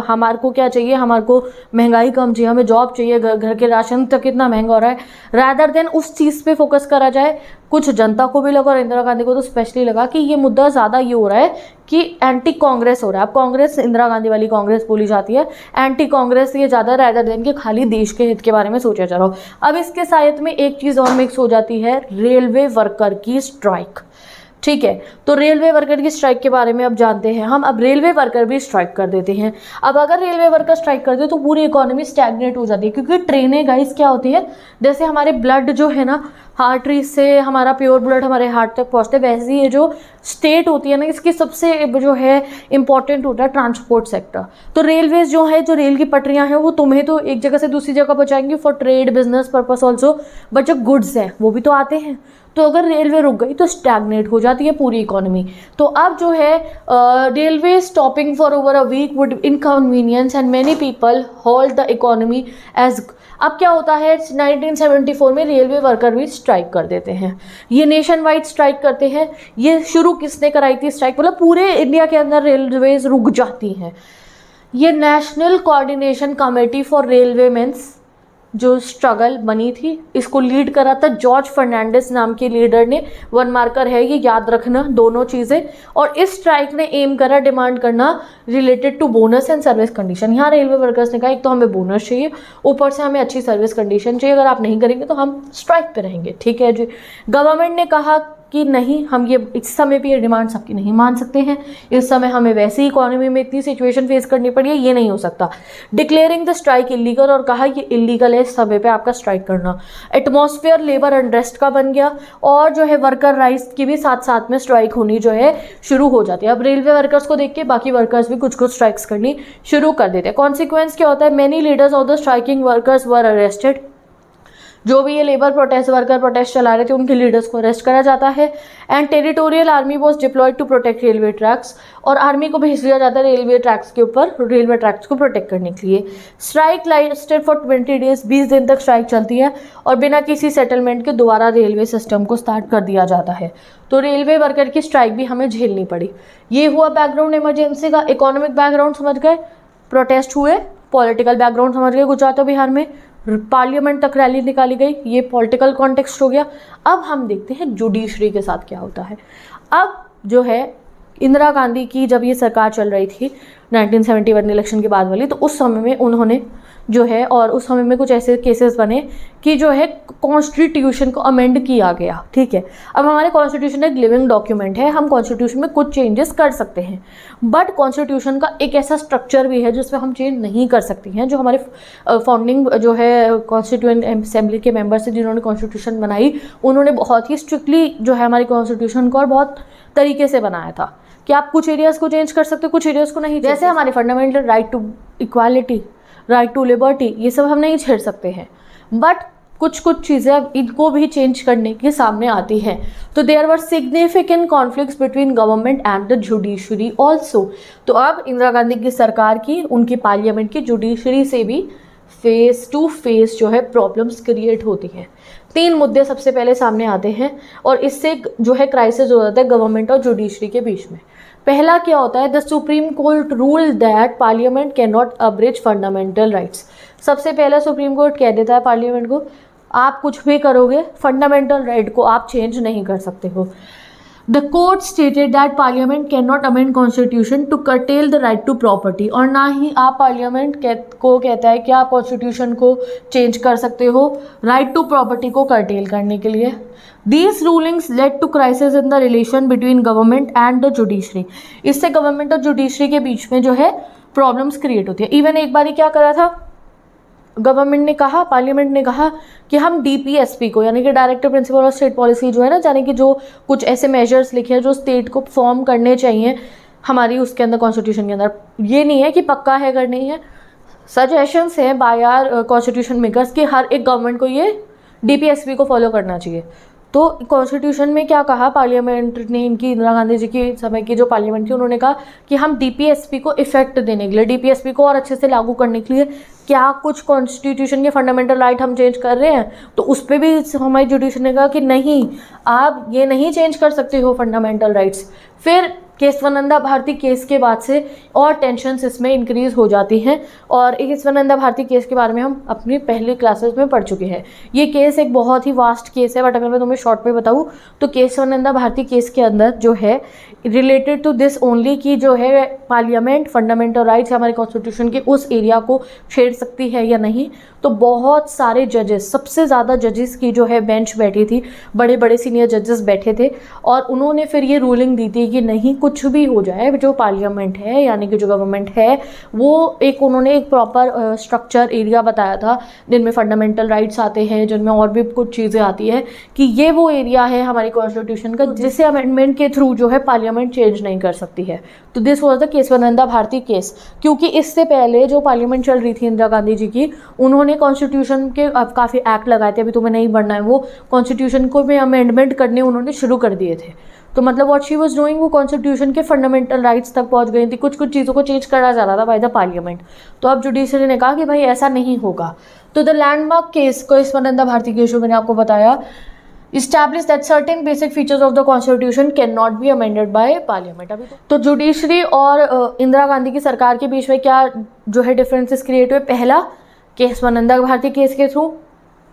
हमारे को क्या चाहिए, हमारे को महंगाई कम चाहिए, हमें जॉब चाहिए, घर के राशन तक कितना महंगा हो रहा है, रैदर देन उस चीज़ पे फोकस करा जाए। कुछ जनता को भी लगा और इंदिरा गांधी को तो स्पेशली लगा कि ये मुद्दा ज़्यादा ये हो रहा है कि एंटी कांग्रेस हो रहा है। अब कांग्रेस इंदिरा गांधी वाली कांग्रेस बोली जाती है, एंटी कांग्रेस ये ज़्यादा रैदर देन कि खाली देश के हित के बारे में सोचा जा रहा हो। अब इसके साथ में एक चीज़ और मिक्स हो जाती है, रेलवे वर्कर की स्ट्राइक। ठीक है, तो रेलवे वर्कर की स्ट्राइक के बारे में अब जानते हैं हम। अब रेलवे वर्कर भी स्ट्राइक कर देते हैं। अब अगर रेलवे वर्कर स्ट्राइक कर दे तो पूरी इकोनॉमी स्टैग्नेट हो जाती है, क्योंकि ट्रेनें गाइस क्या होती है, जैसे हमारे ब्लड जो है ना, आर्टरी से हमारा प्योर ब्लड हमारे हार्ट तक पहुंचते हैं, वैसे ही ये जो स्टेट होती है ना, इसकी सबसे जो है इंपॉर्टेंट होता है ट्रांसपोर्ट सेक्टर। तो रेलवेज जो है, जो रेल की पटरियां हैं, वो तुम्हें तो एक जगह से दूसरी जगह पहुंचाएंगी for trade business purpose also, but जो गुड्स हैं वो भी तो आते हैं। तो अगर रेलवे रुक गई तो स्टैग्नेट हो जाती है पूरी इकोनॉमी। तो अब जो है railway stopping for over a week would inconvenience and many people hold the economy age. अब क्या होता है, 1974 में रेलवे वर्कर भी स्ट्राइक कर देते हैं। ये नेशन वाइड स्ट्राइक करते हैं। ये शुरू किसने कराई थी स्ट्राइक, मतलब पूरे इंडिया के अंदर रेलवेज रुक जाती हैं। ये National Coordination Committee for railway men's जो स्ट्रगल बनी थी, इसको लीड करा था जॉर्ज फर्नांडिस नाम के लीडर ने। 1 मार्कर है, ये याद रखना दोनों चीज़ें। और इस स्ट्राइक ने एम करा डिमांड करना related to bonus and service condition. यहाँ रेलवे वर्कर्स ने कहा एक तो हमें बोनस चाहिए, ऊपर से हमें अच्छी सर्विस कंडीशन चाहिए, अगर आप नहीं करेंगे तो हम स्ट्राइक पे रहेंगे। ठीक है जी। गवर्नमेंट ने कहा कि नहीं हम ये इस समय पे ये डिमांड सबकी नहीं मान सकते हैं, इस समय हमें वैसी इकोनॉमी में इतनी सिचुएशन फेस करनी पड़ी है, ये नहीं हो सकता। डिक्लेयरिंग द स्ट्राइक इलीगल, और कहा ये इलीगल है इस समय पे आपका स्ट्राइक करना। एटमॉस्फेयर लेबर अनरेस्ट का बन गया, और जो है वर्कर राइट्स की भी साथ साथ में स्ट्राइक होनी जो है शुरू हो जाती है। अब रेलवे वर्कर्स को देख के बाकी वर्कर्स भी कुछ कुछ स्ट्राइक्स करनी शुरू कर देते हैं। कॉन्सिक्वेंस क्या होता है, many leaders of the striking workers were arrested. जो भी ये लेबर प्रोटेस्ट वर्कर प्रोटेस्ट चला रहे थे उनके लीडर्स को अरेस्ट करा जाता है। And territorial army was deployed to protect railway tracks, और आर्मी को भेज दिया जाता है रेलवे ट्रैक्स के ऊपर रेलवे ट्रैक्स को प्रोटेक्ट करने के लिए। स्ट्राइक लास्टेड फॉर 20 डेज, 20 दिन तक स्ट्राइक चलती है, और बिना किसी सेटलमेंट के दोबारा रेलवे सिस्टम को स्टार्ट कर दिया जाता है। तो रेलवे वर्कर की स्ट्राइक भी हमें झेलनी पड़ी। ये हुआ बैकग्राउंड इमरजेंसी का। इकोनॉमिक बैकग्राउंड समझ गए, प्रोटेस्ट हुए। पॉलिटिकल बैकग्राउंड समझ गए, गुजरात और बिहार में पार्लियामेंट तक रैली निकाली गई, ये पॉलिटिकल कॉन्टेक्स्ट हो गया। अब हम देखते हैं जुडिशरी के साथ क्या होता है। अब जो है इंदिरा गांधी की जब ये सरकार चल रही थी 1971 इलेक्शन के बाद वाली, तो उस समय में उन्होंने जो है, और उस समय में कुछ ऐसे केसेस बने कि जो है कॉन्स्टिट्यूशन को अमेंड किया गया। ठीक है, अब हमारे कॉन्स्टिट्यूशन एक लिविंग डॉक्यूमेंट है, हम कॉन्स्टिट्यूशन में कुछ चेंजेस कर सकते हैं, बट कॉन्स्टिट्यूशन का एक ऐसा स्ट्रक्चर भी है जिसमें हम चेंज नहीं कर सकते हैं। जो हमारे फाउंडिंग जो है कॉन्स्टिट्यूएंट असेंबली के मेंबर्स हैं जिन्होंने कॉन्स्टिट्यूशन बनाई, उन्होंने बहुत ही स्ट्रिक्टली जो है हमारी कॉन्स्टिट्यूशन को और बहुत तरीके से बनाया था कि आप कुछ एरियाज़ को चेंज कर सकते हो, कुछ एरियाज़ को नहीं। जैसे हमारे fundamental right to equality, right to liberty, ये सब हम नहीं छेड़ सकते हैं, बट कुछ कुछ चीज़ें इनको भी चेंज करने के सामने आती हैं। तो there were significant conflicts between government and the judiciary also. तो अब इंदिरा गांधी की सरकार की, उनकी पार्लियामेंट की जुडिशरी से भी फेस टू फेस जो है प्रॉब्लम्स क्रिएट होती हैं। 3 मुद्दे सबसे पहले सामने आते हैं, और इससे जो है क्राइसिस हो जाता है गवर्नमेंट और जुडिशरी के बीच में। पहला क्या होता है, the supreme Court rule that parliament can not abridge fundamental rights. सबसे पहले सुप्रीम कोर्ट कह देता है पार्लियामेंट को, आप कुछ भी करोगे फंडामेंटल राइट को आप चेंज नहीं कर सकते हो। The court stated that parliament can not amend constitution to curtail the right to property, और ना ही आप पार्लियामेंट को कहता है कि आप कॉन्स्टिट्यूशन को चेंज कर सकते हो राइट टू प्रॉपर्टी को कर्टेल करने के लिए। These rulings led to crisis in the relation between government and the judiciary। इससे गवर्नमेंट और जुडिशरी के बीच में जो है प्रॉब्लम्स क्रिएट होती है। इवन एक बार क्या करा था गवर्नमेंट ने कहा, पार्लियामेंट ने कहा कि हम DPSP को, यानी कि director principle of state policy जो है ना, यानी कि जो कुछ ऐसे मेजर्स लिखे हैं जो स्टेट को फॉर्म करने चाहिए हमारी उसके अंदर कॉन्स्टिट्यूशन के अंदर, ये नहीं है कि पक्का है अगर नहीं है, सजेशंस हैं बाय आर कॉन्स्टिट्यूशन मेकर्स कि हर एक गवर्नमेंट को ये DPSP को फॉलो करना चाहिए। तो कॉन्स्टिट्यूशन में क्या कहा पार्लियामेंट ने, इनकी इंदिरा गांधी जी के समय की जो पार्लियामेंट थी, उन्होंने कहा कि हम DPSP को इफेक्ट देने के लिए, DPSP को और अच्छे से लागू करने के लिए क्या कुछ कॉन्स्टिट्यूशन के फंडामेंटल राइट हम चेंज कर रहे हैं। तो उस पर भी हमारी जुडिशरी ने कहा कि नहीं, आप ये नहीं चेंज कर सकते हो फंडामेंटल राइट्स। फिर केशवानंदा भारती केस के बाद से और टेंशन्स इसमें इंक्रीज हो जाती हैं, और केशवानंदा भारती केस के बारे में हम अपनी पहली क्लासेस में पढ़ चुके हैं। ये केस एक बहुत ही वास्ट केस है, बट अगर मैं तुम्हें शॉर्ट में बताऊँ तो केशवानंदा भारती केस के अंदर जो है रिलेटेड टू दिस ओनली कि जो है पार्लियामेंट फंडामेंटल राइट्स हमारे कॉन्स्टिट्यूशन के उस एरिया को छेड़ सकती है या नहीं। तो बहुत सारे जजेस, सबसे ज़्यादा जजेस की जो है बेंच बैठी थी, बड़े बड़े सीनियर जजेस बैठे थे, और उन्होंने फिर ये रूलिंग दी थी कि नहीं, कुछ भी हो जाए, जो पार्लियामेंट है यानी कि जो गवर्नमेंट है वो उन्होंने एक प्रॉपर स्ट्रक्चर एरिया बताया था जिनमें फंडामेंटल राइट्स आते हैं, जिनमें और भी कुछ चीज़ें आती है, कि ये वो एरिया है हमारी कॉन्स्टिट्यूशन का जिसे अमेंडमेंट के थ्रू जो है पार्लियामेंट चेंज नहीं कर सकती है। तो this was the Kesavananda Bharati case. क्योंकि इससे पहले जो पार्लियामेंट चल रही थी इंदिरा गांधी जी की, उन्होंने कॉन्स्टिट्यूशन के अब काफ़ी एक्ट लगाए थे, अभी तुम्हें नहीं पढ़ना है, वो कॉन्स्टिट्यूशन को में अमेंडमेंट करने उन्होंने शुरू कर दिए थे। तो मतलब व्हाट शी वाज डूइंग, वो कॉन्स्टिट्यूशन के फंडामेंटल राइट्स तक पहुंच गई थी, कुछ कुछ चीज़ों को चेंज करा जा रहा था बाय द पार्लियामेंट। तो अब जुडिशरी ने कहा कि भाई ऐसा नहीं होगा। तो the landmark case Kesavananda Bharati case जो मैंने आपको बताया, establish that certain basic features of the constitution cannot be amended by parliament। अभी तो जुडिशरी और इंदिरा गांधी की सरकार के बीच में क्या जो है डिफरेंसेस क्रिएट हुए। पहला, केशवानंदा भारती केस के थ्रू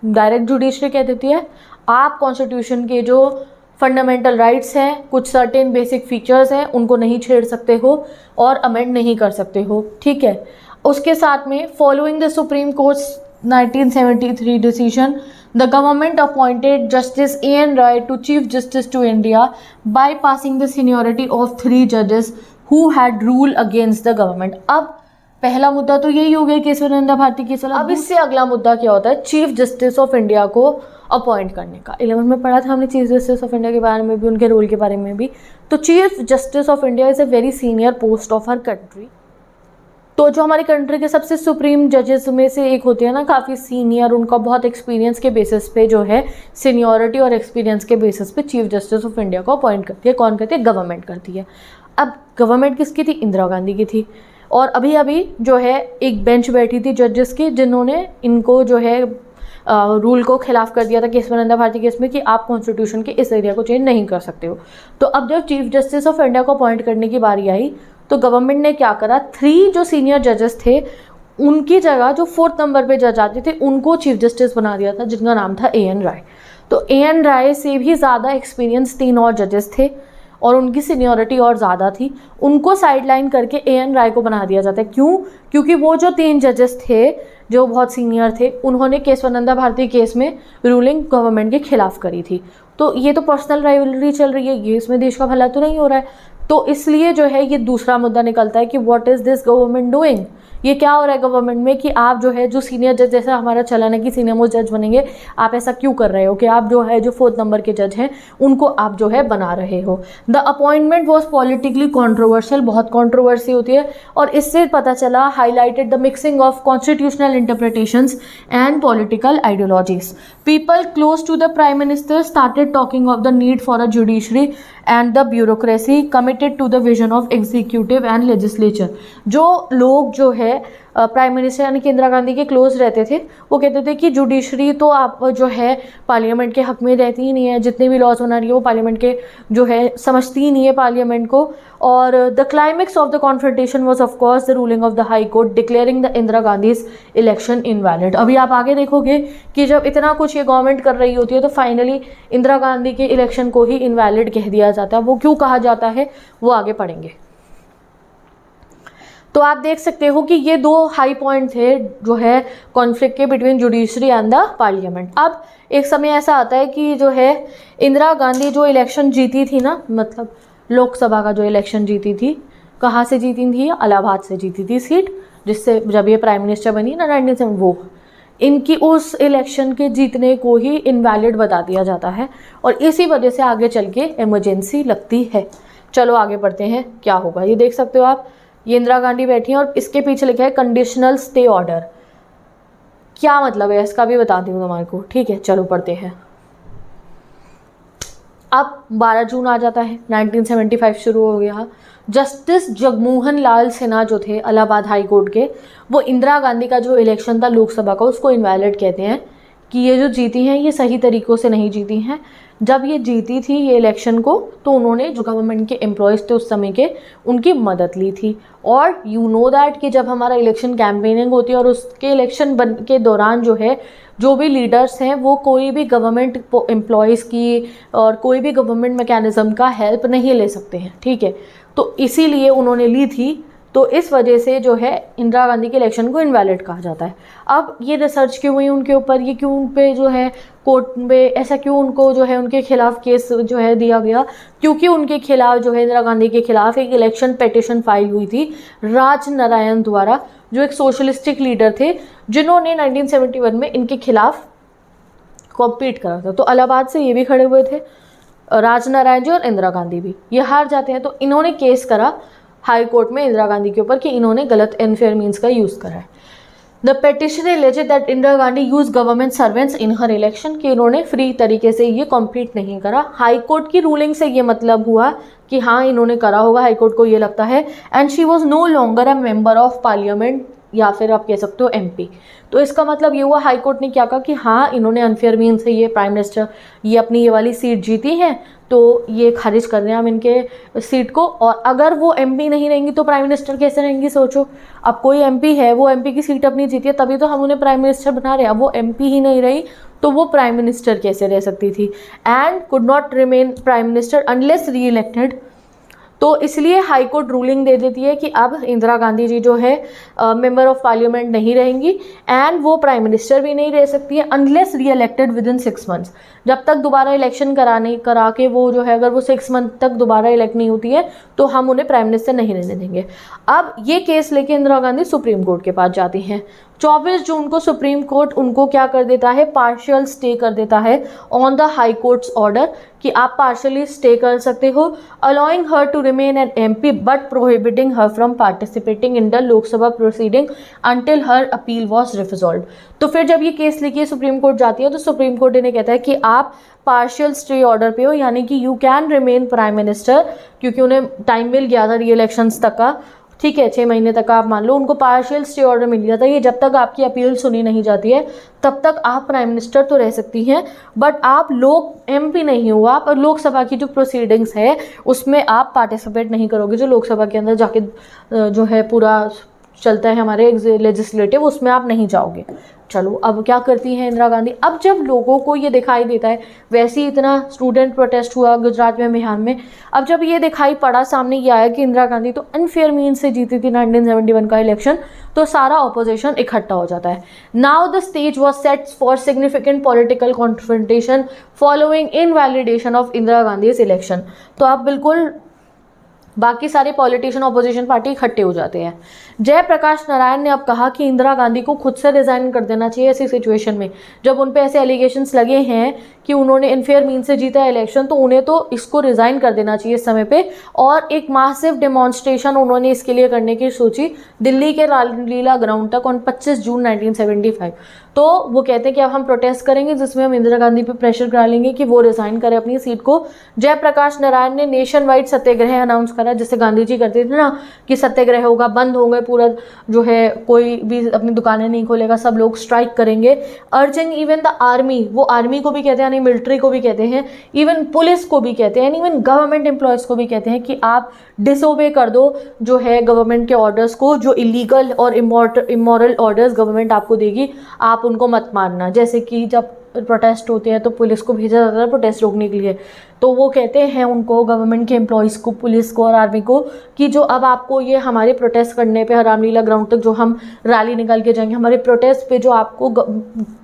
डायरेक्ट जुडिशरी कह देती है आप कॉन्स्टिट्यूशन के जो फंडामेंटल राइट्स हैं, कुछ सर्टेन बेसिक फीचर्स हैं, उनको नहीं छेड़ सकते हो और अमेंड नहीं कर सकते हो। ठीक है, उसके साथ में following the supreme courts 1973 decision The government appointed Justice A.N. Rai to Chief Justice to India, bypassing the seniority of 3 judges who had ruled against the government. अब पहला मुद्दा तो यही हो गया केशवानंद भारती केस वाला। अब इससे अगला मुद्दा क्या होता है, चीफ जस्टिस ऑफ इंडिया को अपॉइंट करने का। 11th में पढ़ा था हमने चीफ जस्टिस ऑफ इंडिया के बारे में भी, उनके रोल के बारे में भी। तो chief justice of India is a very senior post of her country. तो जो हमारी कंट्री के सबसे सुप्रीम जजेस में से एक होते हैं ना, काफ़ी सीनियर, उनका बहुत एक्सपीरियंस के बेसिस पे जो है सीनियरिटी और एक्सपीरियंस के बेसिस पे चीफ जस्टिस ऑफ इंडिया को अपॉइंट करती है। कौन करती है? गवर्नमेंट करती है। अब गवर्नमेंट किसकी थी? इंदिरा गांधी की थी। और अभी अभी जो है एक बेंच बैठी थी जजेस की, जिन्होंने इनको जो है रूल को खिलाफ कर दिया था केशवानंद भारती केस में कि आप कॉन्स्टिट्यूशन के इस एरिया को चेंज नहीं कर सकते हो। तो अब जब चीफ जस्टिस ऑफ इंडिया को अपॉइंट करने की बारी आई तो गवर्नमेंट ने क्या करा, 3 जो सीनियर जजेस थे उनकी जगह जो 4th नंबर पे जज आते थे उनको चीफ जस्टिस बना दिया था, जिनका नाम था A.N. राय। तो A.N. राय से भी ज़्यादा एक्सपीरियंस 3 और जजेस थे और उनकी सीनियरिटी और ज़्यादा थी। उनको साइडलाइन करके A.N. राय को बना दिया जाता है। क्यों? क्योंकि वो जो 3 जजेस थे जो बहुत सीनियर थे, उन्होंने केशवानंदा भारती केस में रूलिंग गवर्नमेंट के खिलाफ करी थी। तो ये तो पर्सनल राइवलरी चल रही है, ये इसमें देश का भला तो नहीं हो रहा है। तो इसलिए जो है ये दूसरा मुद्दा निकलता है कि what is this government doing, ये क्या हो रहा है गवर्नमेंट में कि आप जो है जो सीनियर जज, जैसा हमारा चलन है कि सीनियर मोस्ट जज बनेंगे, आप ऐसा क्यों कर रहे हो कि आप जो है जो 4th नंबर के जज हैं उनको आप जो है बना रहे हो। The appointment was politically controversial, बहुत कॉन्ट्रोवर्सी होती है और इससे पता चला, highlighted the mixing of constitutional interpretations and political ideologies. People close to the prime minister started talking of the need for a judiciary and the bureaucracy committed to the vision of executive and legislature. जो लोग जो है prime minister यानी कि इंदिरा गांधी के close रहते थे, वो कहते थे कि जुडिशरी तो आप जो है पार्लियामेंट के हक में रहती ही नहीं है, जितने भी लॉज बना रही है वो पार्लियामेंट के जो है समझती ही नहीं है पार्लियामेंट को। और the climax of the confrontation was of course the ruling of the high court declaring the Indira Gandhi's election invalid. अभी आप आगे देखोगे कि जब इतना कुछ ये गवर्नमेंट कर रही होती है तो फाइनली इंदिरा गांधी के इलेक्शन को ही इनवैलिड कह दिया जाता है। वो क्यों कहा जाता है वो आगे पढ़ेंगे। तो आप देख सकते हो कि ये 2 हाई पॉइंट थे जो है कॉन्फ्लिक्ट के between judiciary and the parliament. अब एक समय ऐसा आता है कि जो है इंदिरा गांधी जो इलेक्शन जीती थी ना, मतलब लोकसभा का जो इलेक्शन जीती थी, कहाँ से जीती थी? इलाहाबाद से जीती थी सीट, जिससे जब ये प्राइम मिनिस्टर बनी ना 1970, वो इनकी उस इलेक्शन के जीतने को ही इनवैलिड बता दिया जाता है और इसी वजह से आगे चल के इमरजेंसी लगती है। चलो आगे बढ़ते हैं, क्या होगा ये देख सकते हो आप। ये इंदिरा गांधी बैठी हैं और इसके पीछे लिखा है कंडीशनल स्टे ऑर्डर। क्या मतलब है इसका भी बताती हूँ तुम्हारे को, ठीक है। चलो पढ़ते हैं। अब 12 जून आ जाता है, 1975 शुरू हो गया। जस्टिस जगमोहन लाल सिन्हा जो थे इलाहाबाद हाई कोर्ट के, वो इंदिरा गांधी का जो इलेक्शन था लोकसभा का उसको इनवैलिड कहते हैं कि ये जो जीती हैं ये सही तरीक़ों से नहीं जीती हैं। जब ये जीती थी ये इलेक्शन को तो उन्होंने जो गवर्नमेंट के एम्प्लॉयज़ थे उस समय के, उनकी मदद ली थी। और यू नो दैट कि जब हमारा इलेक्शन कैंपेनिंग होती है और उसके इलेक्शन के दौरान जो है जो भी लीडर्स हैं वो कोई भी गवर्नमेंट एम्प्लॉयज़ की और कोई भी गवर्नमेंट मैकेनिज़्म का हेल्प नहीं ले सकते हैं, ठीक है। तो इसीलिए उन्होंने ली थी, तो इस वजह से जो है इंदिरा गांधी के इलेक्शन को इनवैलिड कहा जाता है। अब ये रिसर्च क्यों हुई उनके ऊपर, ये क्यों उन पे जो है कोर्ट में ऐसा क्यों उनको जो है उनके खिलाफ केस जो है दिया गया, क्योंकि उनके खिलाफ जो है इंदिरा गांधी के खिलाफ एक इलेक्शन पिटीशन फाइल हुई थी राजनारायण द्वारा, जो एक सोशलिस्टिक लीडर थे जिन्होंने 1971 में इनके खिलाफ कॉम्पीट करा था। तो इलाहाबाद से ये भी खड़े हुए थे, राजनारायण जी और इंदिरा गांधी भी, ये हार जाते हैं। तो इन्होंने केस करा हाई कोर्ट में इंदिरा गांधी के ऊपर कि इन्होंने गलत अनफेयर मीन्स का यूज़ करा है। The petition alleged that Indira Gandhi use government servants in her election, कि इन्होंने फ्री तरीके से ये कॉम्पीट नहीं करा। हाई कोर्ट की रूलिंग से ये मतलब हुआ कि हाँ इन्होंने करा होगा, हाई कोर्ट को ये लगता है। And she was no longer a member of parliament, या फिर आप कह सकते हो MP। तो इसका मतलब ये हुआ हाई कोर्ट ने क्या कहा कि हाँ इन्होंने अनफेयर मीन से ये प्राइम मिनिस्टर ये अपनी ये वाली सीट जीती है, तो ये खारिज कर रहे हैं हम इनके सीट को। और अगर वो MP नहीं रहेंगी तो प्राइम मिनिस्टर कैसे रहेंगी, सोचो। अब कोई MP है, वो MP की सीट अपनी जीती है तभी तो हम उन्हें प्राइम मिनिस्टर बना रहे हैं। अब वो MP ही नहीं रही तो वो प्राइम मिनिस्टर कैसे रह सकती थी। And could not remain prime minister unless री इलेक्टेड। तो इसलिए हाई कोर्ट रूलिंग दे देती है कि अब इंदिरा गांधी जी जो है मेंबर ऑफ पार्लियामेंट नहीं रहेंगी एंड वो प्राइम मिनिस्टर भी नहीं रह सकती है अनलेस री इलेक्टेड विद इन 6 मंथ्स। जब तक दोबारा इलेक्शन करा के वो जो है अगर वो 6 मंथ तक दोबारा इलेक्ट नहीं होती है तो हम उन्हें प्राइम मिनिस्टर नहीं रहने देंगे। अब ये केस लेके इंदिरा गांधी सुप्रीम कोर्ट के पास जाती हैं। 24 जून को सुप्रीम कोर्ट उनको क्या कर देता है, पार्शियल स्टे कर देता है on the high court's order कि आप पार्शियली स्टे कर सकते हो, allowing her to remain an MP but prohibiting her from participating in the Lok Sabha proceeding until her appeal was resolved. तो फिर जब ये केस लेके सुप्रीम कोर्ट जाती है तो सुप्रीम कोर्ट इन्हें कहता है कि आप पार्शियल स्टे ऑर्डर पे हो, यानी कि you can remain prime minister, क्योंकि उन्हें टाइम मिल गया था री इलेक्शंस तक का, ठीक है 6 महीने तक आप मान लो, उनको पार्शियल स्टे ऑर्डर मिल गया था। ये जब तक आपकी अपील सुनी नहीं जाती है तब तक आप प्राइम मिनिस्टर तो रह सकती हैं बट आप एमपी नहीं हो, आप लोकसभा की जो प्रोसीडिंग्स है उसमें आप पार्टिसिपेट नहीं करोगे, जो लोकसभा के अंदर जाके जो है पूरा चलता है हमारे लेजिस्लेटिव, उसमें आप नहीं जाओगे। चलो अब क्या करती हैं इंदिरा गांधी, अब जब लोगों को ये दिखाई देता है, वैसे ही इतना स्टूडेंट प्रोटेस्ट हुआ गुजरात में, बिहार में, अब जब ये दिखाई पड़ा, सामने ये आया कि इंदिरा गांधी तो अनफेयर मीन से जीती थी 1971 का इलेक्शन, तो सारा ऑपोजिशन इकट्ठा हो जाता है। Now the stage was set for significant political confrontation following invalidation of Indira Gandhi's election. तो आप बिल्कुल बाकी सारे पॉलिटिशियन ऑपोजिशन पार्टी इकट्ठे हो जाते हैं। जयप्रकाश नारायण ने अब कहा कि इंदिरा गांधी को खुद से रिजाइन कर देना चाहिए ऐसी सिचुएशन में, जब उन पे ऐसे एलिगेशंस लगे हैं कि उन्होंने इनफेयर मीन से जीता इलेक्शन, तो उन्हें तो इसको रिजाइन कर देना चाहिए इस समय पे। और एक मासिव डेमोन्स्ट्रेशन उन्होंने इसके लिए करने की सोची दिल्ली के रामलीला ग्राउंड तक ऑन 25 जून 1975। तो वो कहते हैं कि अब हम प्रोटेस्ट करेंगे जिसमें हम इंदिरा गांधी पे प्रेशर करा लेंगे कि वो रिजाइन करे अपनी सीट को। जयप्रकाश नारायण ने नेशन वाइड सत्याग्रह अनाउंस करा, जैसे गांधी जी करते थे ना कि सत्याग्रह होगा, बंद होंगे पूरा जो है, कोई भी अपनी दुकानें नहीं खोलेगा, सब लोग स्ट्राइक करेंगे। अर्जिंग इवन द आर्मी, वो आर्मी को भी कहते हैं, यानी मिलिट्री को भी कहते हैं, इवन पुलिस को भी कहते हैं, इवन गवर्नमेंट एम्प्लॉयज़ को भी कहते हैं कि आप डिसोबे कर दो जो है गवर्नमेंट के ऑर्डर्स को, जो इलीगल और इमोरल ऑर्डर्स गवर्नमेंट आपको देगी आप उनको मत मानना। जैसे कि जब प्रोटेस्ट होते हैं तो पुलिस को भेजा जाता है प्रोटेस्ट रोकने के लिए, तो वो कहते हैं उनको, गवर्नमेंट के एम्प्लॉयज़ को, पुलिस को और आर्मी को, कि जो अब आपको ये हमारे प्रोटेस्ट करने पे रामलीला ग्राउंड तक जो हम रैली निकाल के जाएंगे, हमारे प्रोटेस्ट पे जो आपको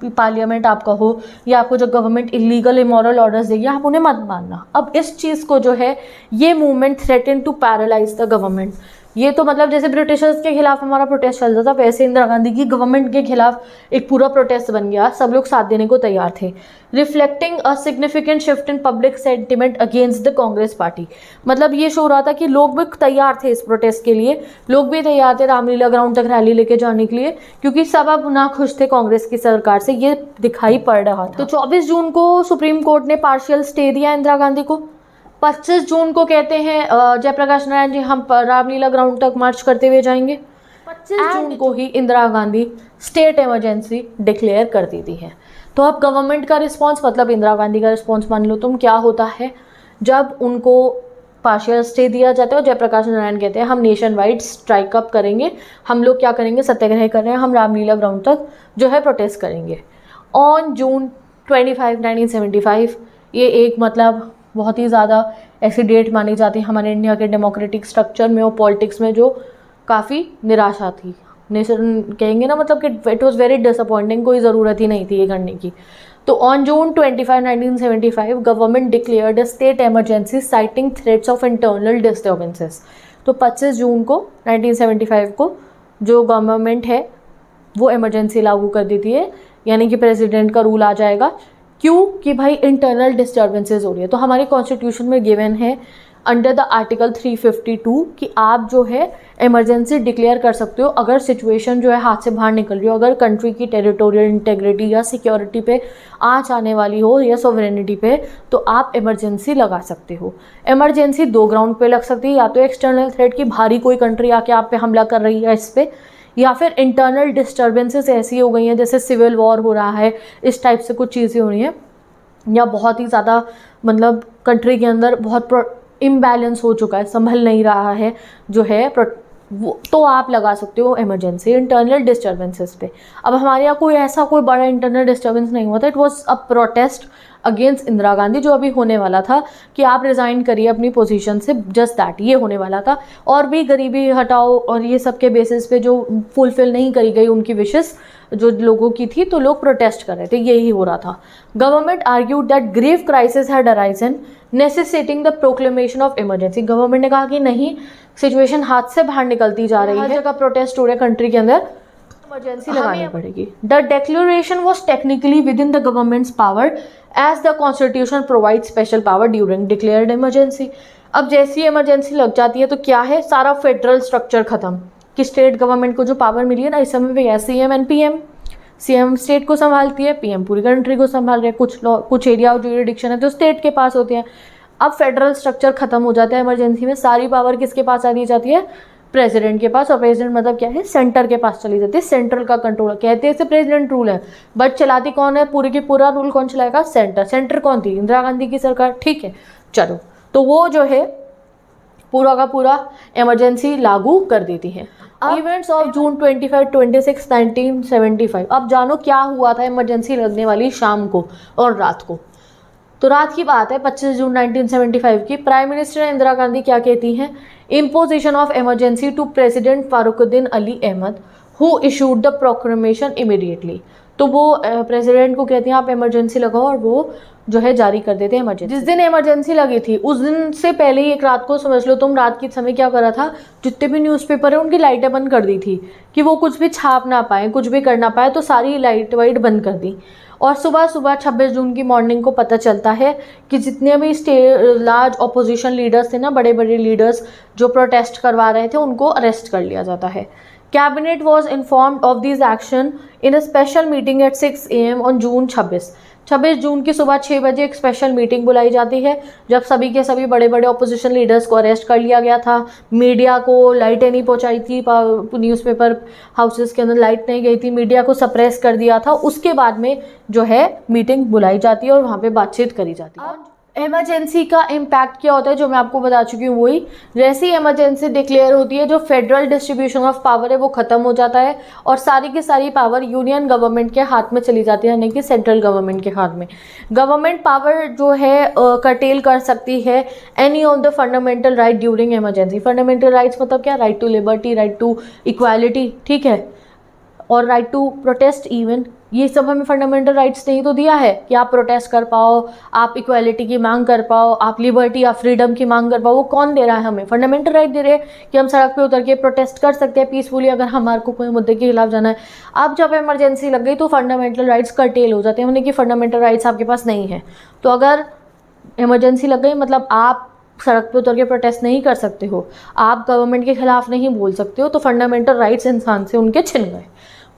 पार्लियामेंट आपका हो या आपको जो गवर्नमेंट इलीगल इमोरल ऑर्डर्स देगी आप उन्हें मत मानना। अब इस चीज़ को जो है ये movement threaten to paralyse the government. ये तो मतलब जैसे ब्रिटिशर्स के खिलाफ हमारा प्रोटेस्ट चलता था, वैसे इंदिरा गांधी की गवर्नमेंट के खिलाफ एक पूरा प्रोटेस्ट बन गया, सब लोग साथ देने को तैयार थे। Reflecting a significant shift in public sentiment against the Congress party, मतलब ये शो रहा था कि लोग भी तैयार थे इस प्रोटेस्ट के लिए, लोग भी तैयार थे रामलीला ग्राउंड तक रैली लेके जाने के लिए, क्योंकि सब अब नाखुश थे कांग्रेस की सरकार से, ये दिखाई पड़ रहा था। तो 24 जून को सुप्रीम कोर्ट ने पार्शियल स्टे दिया इंदिरा गांधी को। 25 जून को कहते हैं जयप्रकाश नारायण जी हम रामलीला ग्राउंड तक मार्च करते हुए जाएंगे। 25 जून को ही Indira Gandhi state emergency declare कर देती है। तो अब गवर्नमेंट का रिस्पांस, मतलब इंदिरा गांधी का रिस्पांस मान लो तुम, क्या होता है जब उनको पार्शियल स्टे दिया जाता है और जयप्रकाश नारायण कहते हैं हम नेशन वाइड स्ट्राइक अप करेंगे, हम लोग क्या करेंगे, सत्याग्रह कर रहे हैं, हम रामलीला ग्राउंड तक जो है प्रोटेस्ट करेंगे। ऑन जून 25, 1975, ये एक मतलब बहुत ही ज़्यादा ऐसी डेट मानी जाती है हमारे इंडिया के डेमोक्रेटिक स्ट्रक्चर में और पॉलिटिक्स में जो काफ़ी निराशा थी। नेशन कहेंगे ना, मतलब कि इट वॉज वेरी डिसअपॉइंटिंग, कोई ज़रूरत ही नहीं थी ये करने की। तो on June 25, 1975 government declared a state emergency citing threats of internal disturbances. तो 25 जून को 1975 को जो गवर्नमेंट है वो इमरजेंसी लागू कर देती है, यानी कि प्रेसिडेंट का रूल आ जाएगा। क्यों? कि भाई इंटरनल डिस्टर्बेंसेस हो रही है। तो हमारे कॉन्स्टिट्यूशन में गिवन है अंडर द आर्टिकल 352 कि आप जो है इमरजेंसी डिक्लेयर कर सकते हो अगर सिचुएशन जो है हाथ से बाहर निकल रही हो, अगर कंट्री की टेरिटोरियल इंटेग्रिटी या सिक्योरिटी पे आँच आने वाली हो या सॉवरेनिटी पे, तो आप इमरजेंसी लगा सकते हो। इमरजेंसी 2 ग्राउंड पे लग सकती है, या तो एक्सटर्नल थ्रेट की भारी कोई कंट्री आके आप पे हमला कर रही है इस पर, या फिर इंटरनल डिस्टर्बेंसेस ऐसी हो गई हैं जैसे सिविल वॉर हो रहा है, इस टाइप से कुछ चीज़ें हो रही हैं, या बहुत ही ज़्यादा मतलब कंट्री के अंदर बहुत इम्बैलेंस हो चुका है, संभल नहीं रहा है जो है, तो आप लगा सकते हो इमरजेंसी इंटरनल डिस्टर्बेंसेस पे। अब हमारे यहाँ कोई ऐसा कोई बड़ा इंटरनल डिस्टर्बेंस नहीं हुआ था, it was a protest against Indira Gandhi, जो अभी होने वाला था कि आप रिज़ाइन करिए अपनी पोजीशन से, जस्ट दैट, ये होने वाला था। और भी गरीबी हटाओ और ये सब के बेसिस पे जो फुलफिल नहीं करी गई उनकी विशेस जो लोगों की थी, तो लोग प्रोटेस्ट कर रहे थे, यही हो रहा था। Government argued that grave crisis had arisen necessitating the proclamation of emergency. Government ने कहा कि नहीं, सिचुएशन हाथ से बाहर निकलती जा रही है, हर जगह प्रोटेस्ट हो रहे कंट्री के अंदर, इमरजेंसी लगानी पड़ेगी। The declaration was technically within the government's power as the constitution provide special power during declared emergency. अब जैसी इमरजेंसी लग जाती है तो क्या है, सारा फेडरल स्ट्रक्चर खत्म, कि स्टेट गवर्नमेंट को जो पावर मिली है ना इस समय पे, CM and PM, CM state को संभालती है, पीएम पूरी कंट्री को संभाल रहे हैं, कुछ एरिया और ज्यूरिडिक्शन है तो स्टेट के पास होते हैं। अब फेडरल स्ट्रक्चर खत्म हो जाता है इमरजेंसी में, सारी पावर किसके पास आ दी जाती है, प्रेसिडेंट के पास। और प्रेसिडेंट मतलब क्या है, सेंटर के पास चली जाती है, सेंट्रल का कंट्रोल, कहते हैं इसे प्रेसिडेंट रूल है, बट चलाती कौन है, पूरी की पूरा रूल कौन चलाएगा, सेंटर। सेंटर कौन थी, इंदिरा गांधी की सरकार, ठीक है, चलो, तो वो जो है पूरा का पूरा इमरजेंसी लागू कर देती है। Events of June 25, 26, 1975। अब जानो क्या हुआ था इमरजेंसी लगने वाली शाम को और रात को। तो रात की बात है 25 जून 1975 की। प्राइम मिनिस्टर इंदिरा गांधी क्या कहती हैं, imposition of emergency to president Fakhruddin Ali Ahmed who issued the proclamation immediately. तो वो प्रेसिडेंट को कहती हैं आप इमरजेंसी लगाओ, और वो जो है जारी कर देते हैं इमरजेंसी। जिस दिन इमरजेंसी लगी थी उस दिन से पहले ही एक रात को, समझ लो तुम, रात के समय क्या करा था, जितने भी न्यूज़पेपर है उनकी लाइटें बंद कर दी थी कि वो कुछ भी छाप ना पाए, कुछ भी कर ना पाए, तो सारी लाइट वाइट बंद कर दी। और सुबह सुबह 26 जून की मॉर्निंग को पता चलता है कि जितने भी लार्ज अपोजिशन लीडर्स थे ना, बड़े बड़े लीडर्स जो प्रोटेस्ट करवा रहे थे, उनको अरेस्ट कर लिया जाता है। Cabinet was informed of this action in a special meeting at 6 AM on June 26 जून की सुबह 6 बजे एक स्पेशल मीटिंग बुलाई जाती है, जब सभी के सभी बड़े बड़े ऑपोजिशन लीडर्स को अरेस्ट कर लिया गया था। मीडिया को लाइटें नहीं पहुंचाई थी, न्यूज़पेपर हाउसेस के अंदर लाइट नहीं गई थी, मीडिया को सप्रेस कर दिया था। उसके बाद में जो है मीटिंग बुलाई जाती है और वहाँ पे बातचीत करी जाती है। इमरजेंसी का इम्पैक्ट क्या होता है, जो मैं आपको बता चुकी हूँ वही। जैसे ही इमरजेंसी डिक्लेयर होती है, जो फेडरल डिस्ट्रीब्यूशन ऑफ पावर है वो खत्म हो जाता है और सारी की सारी पावर यूनियन गवर्नमेंट के हाथ में चली जाती है, यानी कि सेंट्रल गवर्नमेंट के हाथ में। गवर्नमेंट पावर जो है कर्टेल कर सकती है any of the fundamental right during emergency. Fundamental rights मतलब क्या, right to liberty, right to equality, ठीक है, और राइट टू प्रोटेस्ट इवन, ये सब हमें फंडामेंटल राइट्स नहीं तो दिया है कि आप प्रोटेस्ट कर पाओ, आप इक्वालिटी की मांग कर पाओ, आप लिबर्टी या फ्रीडम की मांग कर पाओ। वो कौन दे रहा है हमें, फंडामेंटल राइट दे रहे हैं कि हम सड़क पे उतर के प्रोटेस्ट कर सकते हैं पीसफुली अगर हमारे को कोई मुद्दे के खिलाफ जाना है। अब जब इमरजेंसी लग गई तो फंडामेंटल राइट्स कर्टेल हो जाते हैं, यानी कि फंडामेंटल राइट्स आपके पास नहीं है। तो अगर इमरजेंसी लग गई मतलब आप सड़क पे उतर के प्रोटेस्ट नहीं कर सकते हो, आप गवर्नमेंट के खिलाफ नहीं बोल सकते हो, तो फंडामेंटल राइट्स इंसान से उनके छिन गए।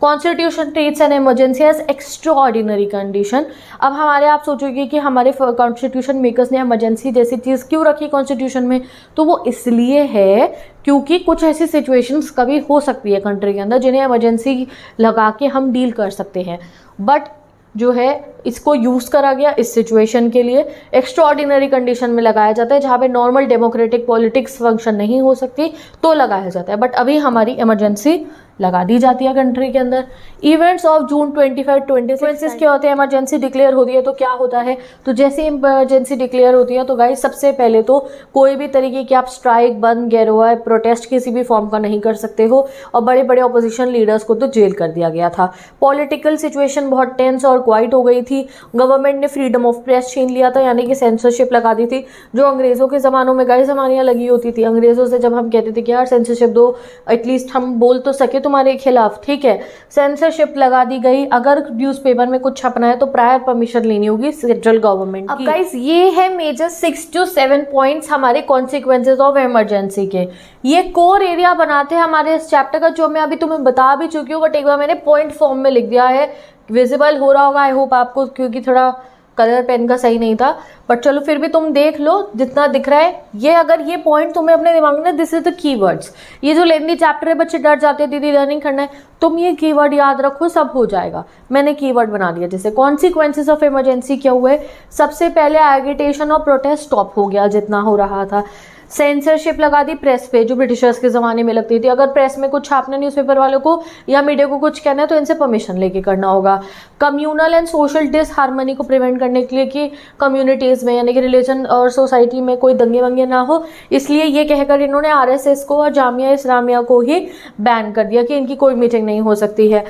Constitution treats an emergency as extraordinary condition. अब हमारे आप सोचोगे कि हमारे कॉन्स्टिट्यूशन मेकर्स ने इमरजेंसी जैसी चीज़ क्यों रखी कॉन्स्टिट्यूशन में, तो वो इसलिए है क्योंकि कुछ ऐसी सिचुएशंस कभी हो सकती है कंट्री के अंदर जिन्हें इमरजेंसी लगा के हम डील कर सकते हैं। बट जो है इसको यूज़ करा गया इस सिचुएशन के लिए, एक्स्ट्रा ऑर्डिनरी कंडीशन में लगाया जाता है, जहाँ पे नॉर्मल डेमोक्रेटिक पॉलिटिक्स फंक्शन नहीं हो सकती तो लगाया जाता है। बट अभी हमारी इमरजेंसी लगा दी जाती है कंट्री के अंदर। इवेंट्स ऑफ जून 25, 26 क्या होते हैं, इमरजेंसी डिक्लेयर होती है तो क्या होता है, तो जैसे इमरजेंसी डिक्लेयर होती है तो गाइस सबसे पहले तो कोई भी तरीके की आप स्ट्राइक, बंद, गिरवा, प्रोटेस्ट किसी भी फॉर्म का नहीं कर सकते हो, और बड़े बड़े अपोजिशन लीडर्स को तो जेल कर दिया गया था। पॉलिटिकल सिचुएशन बहुत टेंस और क्वाइट हो गई थी। गवर्नमेंट ने फ्रीडम ऑफ प्रेस छीन लिया था, यानी कि सेंसरशिप लगा दी थी, जो अंग्रेज़ों के ज़मानों में गाइस हमारे यहाँ लगी होती थी। अंग्रेज़ों से जब हम कहते थे कि यार सेंसरशिप दो, एटलीस्ट हम बोल तो सके तुम्हारे खिलाफ, ठीक है, सेंसरशिप लगा दी गई। अगर न्यूज़पेपर में कुछ छपना है तो प्रायर परमिशन लेनी होगी सेंट्रल गवर्नमेंट की। अब गाइस ये है मेजर 6 to 7 पॉइंट्स हमारे कॉन्सिक्वेंसेज ऑफ इमरजेंसी के। ये कोर एरिया बनाते हैं हमारे इस चैप्टर का, जो मैं अभी तुम्हें बता भी चुकी हूँ, बट एक बार मैंने पॉइंट फॉर्म में लिख दिया है। विजिबल हो रहा होगा आई होप आपको, क्योंकि थोड़ा कलर पेन का सही नहीं था, बट चलो फिर भी तुम देख लो जितना दिख रहा है। ये अगर ये पॉइंट तुम्हें अपने दिमाग में, दिस इज द कीवर्ड्स। ये जो लेंदी चैप्टर है बच्चे डर जाते हैं दीदी लर्निंग करना है, तुम ये कीवर्ड याद रखो, सब हो जाएगा। मैंने कीवर्ड बना दिया। जैसे कॉन्सिक्वेंसेस ऑफ इमरजेंसी क्या हुए, सबसे पहले एजिटेशन और प्रोटेस्ट स्टॉप हो गया जितना हो रहा था। सेंसरशिप लगा दी प्रेस पे, जो ब्रिटिशर्स के ज़माने में लगती थी। अगर प्रेस में कुछ छापना न्यूज़पेपर वालों को या मीडिया को कुछ कहना है तो इनसे परमिशन लेके करना होगा। कम्युनल एंड सोशल डिसहार्मनी को प्रिवेंट करने के लिए कि कम्युनिटीज़ में यानी कि रिलीजन और सोसाइटी में कोई दंगे वंगे ना हो, इसलिए ये कहकर इन्होंने आरएसएस को और जामिया इस्लामिया को ही बैन कर दिया कि इनकी कोई मीटिंग नहीं हो सकती है।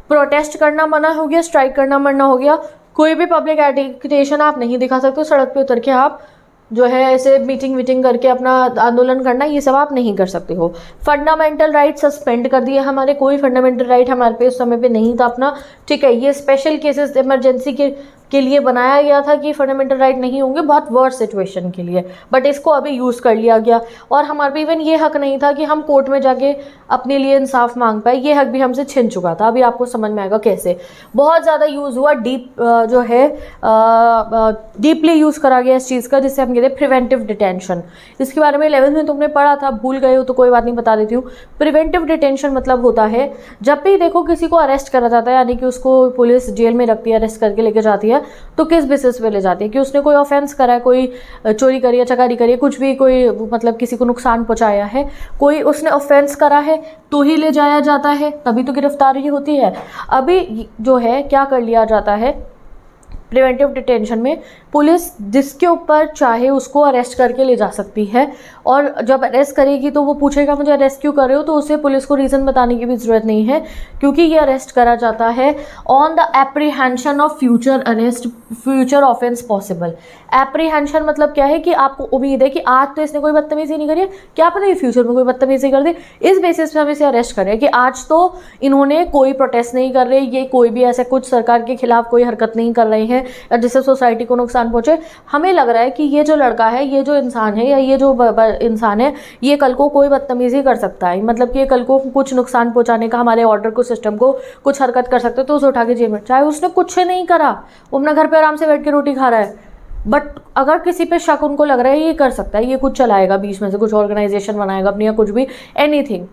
प्रोटेस्ट करना मना हो गया, स्ट्राइक करना मना हो गया, कोई भी पब्लिक एजिटेशन आप नहीं दिखा सकते, सड़क पे उतर के आप जो है ऐसे मीटिंग वीटिंग करके अपना आंदोलन करना, ये सब आप नहीं कर सकते हो। फंडामेंटल राइट सस्पेंड कर दिए हमारे, कोई फंडामेंटल राइट हमारे पे उस समय पे नहीं था अपना, ठीक है। ये स्पेशल केसेस इमरजेंसी के लिए बनाया गया था कि फंडामेंटल राइट नहीं होंगे बहुत वर्स्ट सिचुएशन के लिए, बट इसको अभी यूज़ कर लिया गया। और हमारे पे इवन ये हक नहीं था कि हम कोर्ट में जाके अपने लिए इंसाफ मांग पाए, ये हक भी हमसे छिन चुका था। अभी आपको समझ में आएगा कैसे। बहुत ज़्यादा यूज़ हुआ, जो है डीपली यूज़ करा गया इस चीज़ का, जिससे हम कहते हैं प्रिवेंटिव डिटेंशन। इसके बारे में 11th में तुमने पढ़ा था, भूल गए हो तो कोई बात नहीं, बता देती हूँ। प्रिवेंटिव डिटेंशन मतलब होता है जब भी देखो किसी को अरेस्ट करा जाता है, यानी कि उसको पुलिस जेल में रखती है, अरेस्ट करके लेके जाती है, तो किस बेसिस पे ले जाती है कि उसने कोई ऑफेंस करा है, कोई चोरी करी है, चकारी करी है, कुछ भी, कोई मतलब किसी को नुकसान पहुंचाया है, कोई उसने ऑफेंस करा है तो ही ले जाया जाता है, तभी तो गिरफ्तारी होती है। अभी जो है क्या कर लिया जाता है प्रिवेंटिव डिटेंशन में, पुलिस जिसके ऊपर चाहे उसको अरेस्ट करके ले जा सकती है, और जब अरेस्ट करेगी तो वो पूछेगा मुझे अरेस्ट क्यों कर रहे हो, तो उसे पुलिस को रीज़न बताने की भी ज़रूरत नहीं है, क्योंकि ये अरेस्ट करा जाता है on the apprehension of future arrest, future offence possible. Apprehension मतलब क्या है कि आपको उम्मीद है कि आज तो इसने कोई बदतमीजी नहीं करी है, क्या पता ये फ्यूचर में कोई बदतमीजी कर दे, इस बेसिस पे हम इसे अरेस्ट करें कि आज तो इन्होंने कोई प्रोटेस्ट नहीं कर रहे, ये कोई भी ऐसा कुछ सरकार के खिलाफ कोई हरकत नहीं कर रहे हैं या जिससे सोसाइटी को नुकसान पहुंचे। हमें लग रहा है कि ये जो लड़का है, ये जो इंसान है, या ये जो इंसान है, ये कल को कोई बदतमीजी कर सकता है, मतलब कि ये कल को कुछ नुकसान पहुंचाने का हमारे ऑर्डर को, सिस्टम को कुछ हरकत कर सकते हैं, तो उसे उठा के जेल में, चाहे उसने कुछ नहीं करा, वो अपना घर पे आराम से बैठ के रोटी खा रहा है, बट अगर किसी पे शक उनको लग रहा है ये कर सकता है, ये कुछ चलाएगा बीच में से, कुछ ऑर्गेनाइजेशन बनाएगा अपनी या कुछ भी, एनीथिंग।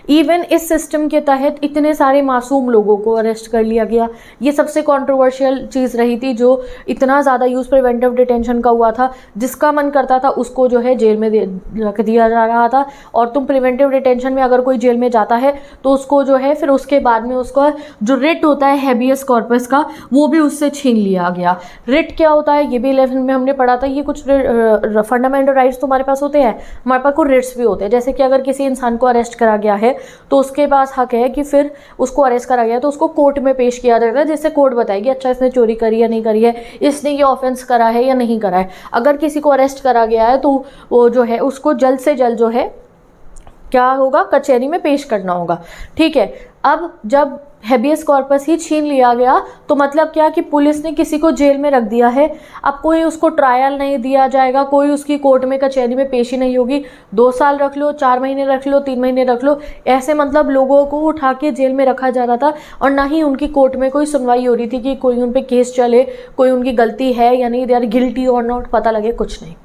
इवन इस सिस्टम के तहत इतने सारे मासूम लोगों को अरेस्ट कर लिया गया। ये सबसे कंट्रोवर्शियल चीज़ रही थी, जो इतना ज़्यादा यूज़ प्रिवेंटिव डिटेंशन का हुआ था, जिसका मन करता था उसको जो है जेल में रख दिया जा रहा था। और तुम प्रिवेंटिव डिटेंशन में अगर कोई जेल में जाता है तो उसको जो है फिर उसके बाद में उसका जो रिट होता है हैबियस कॉर्पस का, वो भी उससे छीन लिया गया। रिट क्या होता है ये भी 11 में हमने पढ़ा था। ये कुछ फंडामेंटल राइट्स तुम्हारे पास होते हैं, हमारे पास कुछ रिट्स भी होते हैं। जैसे कि अगर किसी इंसान को अरेस्ट करा गया है तो उसके पास हक है कि फिर उसको अरेस्ट करा गया तो उसको कोर्ट में पेश किया जाएगा, जिससे कोर्ट बताएगी अच्छा इसने चोरी करी या नहीं करी है, इसने ये ऑफेंस करा है या नहीं करा है। अगर किसी को अरेस्ट करा गया है तो वो जो है उसको जल्द से जल्द जो है क्या होगा, कचहरी में पेश करना होगा, ठीक है। अब जब हैबियस कॉर्पस ही छीन लिया गया तो मतलब क्या कि पुलिस ने किसी को जेल में रख दिया है, अब कोई उसको ट्रायल नहीं दिया जाएगा, कोई उसकी कोर्ट में कचहरी में पेशी नहीं होगी। 2 साल रख लो, 4 महीने रख लो, 3 महीने रख लो, ऐसे मतलब लोगों को उठा के जेल में रखा जा रहा था। और ना ही उनकी कोर्ट में कोई सुनवाई हो रही थी कि कोई उन पर केस चले, कोई उनकी गलती है या नहीं, दे आर गिल्टी और नॉट, पता लगे, कुछ नहीं।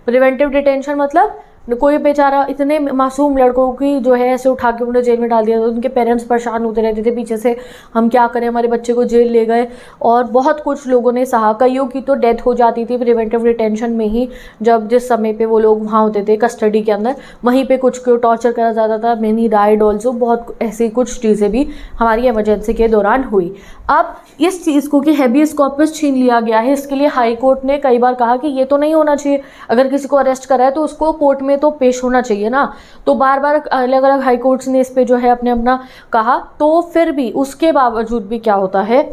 प्रिवेंटिव डिटेंशन मतलब कोई बेचारा, इतने मासूम लड़कों की जो है ऐसे उठा के उन्हें जेल में डाल दिया, तो उनके पेरेंट्स परेशान होते रहते थे पीछे से, हम क्या करें, हमारे बच्चे को जेल ले गए। और बहुत कुछ लोगों ने सहा, कईयों की तो डेथ हो जाती थी प्रिवेंटिव डिटेंशन में ही, जब जिस समय पे वो लोग वहाँ होते थे कस्टडी के अंदर, वहीं पे कुछ को टॉर्चर करा जाता था। मैनी डाइड ऑल्सो, बहुत ऐसी कुछ चीज़ें भी हमारी इमरजेंसी के दौरान हुई। अब इस चीज़ को कि हैबियस कॉर्पस छीन लिया गया है, इसके लिए हाई कोर्ट ने कई बार कहा कि ये तो नहीं होना चाहिए, अगर किसी को अरेस्ट करा है तो उसको कोर्ट में तो पेश होना चाहिए ना। तो बार बार अलग अलग हाई कोर्ट्स ने इस पे जो है अपना कहा, तो फिर भी उसके बावजूद भी क्या होता है,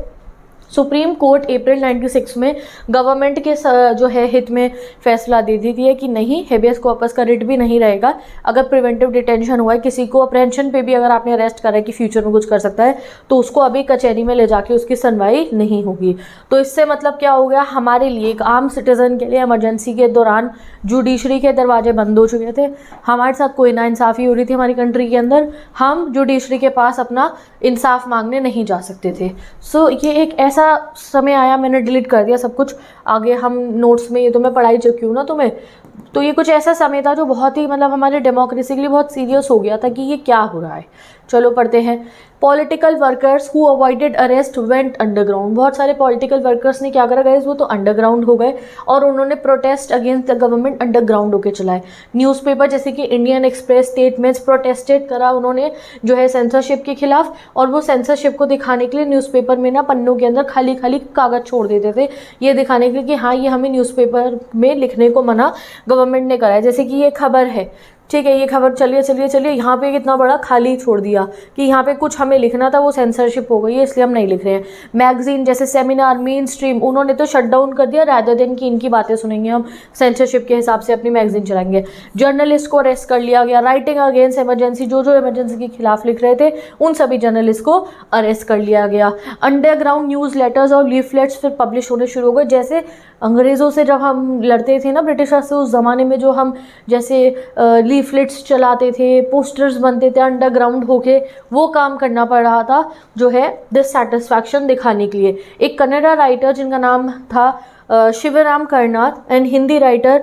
सुप्रीम कोर्ट अप्रैल 96 में गवर्नमेंट के जो है हित में फैसला दे देती है कि नहीं, हेबियस कॉर्पस का रिट भी नहीं रहेगा। अगर प्रिवेंटिव डिटेंशन हुआ है, किसी को अप्रेंशन पे भी अगर आपने अरेस्ट करा है कि फ्यूचर में कुछ कर सकता है, तो उसको अभी कचहरी में ले जाके उसकी सुनवाई नहीं होगी। तो इससे मतलब क्या हो गया, हमारे लिए, एक आम सिटीजन के लिए इमरजेंसी के दौरान जुडिशरी के दरवाजे बंद हो चुके थे। हमारे साथ कोई नाइंसाफ़ी हो रही थी हमारी कंट्री के अंदर, हम जुडिशरी के पास अपना इंसाफ मांगने नहीं जा सकते थे। सो ये एक ऐसा समय आया, मैंने डिलीट कर दिया सब कुछ, आगे हम नोट्स में, ये तो मैं पढ़ाई चुकी हूँ ना तुम्हें, तो ये कुछ ऐसा समय था जो बहुत ही मतलब हमारे डेमोक्रेसी के लिए बहुत सीरियस हो गया था कि ये क्या हो रहा है। चलो पढ़ते हैं। Political workers who avoided arrest went underground. बहुत सारे पॉलिटिकल वर्कर्स ने क्या करा गाइस, वो तो अंडरग्राउंड हो गए और उन्होंने protest against the government underground होकर चलाए। न्यूज़पेपर जैसे कि इंडियन एक्सप्रेस, स्टेटमेंट्स प्रोटेस्टेड करा उन्होंने जो है सेंसरशिप के खिलाफ, और वो सेंसरशिप को दिखाने के लिए न्यूज़पेपर में ना पन्नों के अंदर खाली खाली कागज छोड़ देते थे, ये दिखाने के लिए कि हाँ ये हमें न्यूज़पेपर में लिखने को मना गवर्नमेंट ने करा है। जैसे कि ये खबर है, ठीक है, ये खबर चलिए यहाँ पे कितना बड़ा खाली छोड़ दिया कि यहाँ पे कुछ हमें लिखना था, वो सेंसरशिप हो गई है इसलिए हम नहीं लिख रहे हैं। मैगजीन जैसे सेमिनार, मेन स्ट्रीम, उन्होंने तो शट डाउन कर दिया, रादर देन कि इनकी बातें सुनेंगे हम, सेंसरशिप के हिसाब से अपनी मैगजीन चलाएंगे। जर्नलिस्ट को अरेस्ट कर लिया गया। राइटिंग अगेंस्ट इमरजेंसी, जो जो इमरजेंसी के खिलाफ लिख रहे थे उन सभी जर्नलिस्ट को अरेस्ट कर लिया गया। अंडरग्राउंड न्यूज़ लेटर्स और लीफलेट्स फिर पब्लिश होने शुरू हो गए। जैसे अंग्रेज़ों से जब हम लड़ते थे ना, ब्रिटिशर्स से, उस ज़माने में जो हम जैसे लीफलेट्स चलाते थे, पोस्टर्स बनते थे, अंडरग्राउंड होके वो काम करना पड़ रहा था जो है डिससैटिस्फैक्शन दिखाने के लिए। एक कन्नड़ा राइटर जिनका नाम था शिवराम करनाथ एंड हिंदी राइटर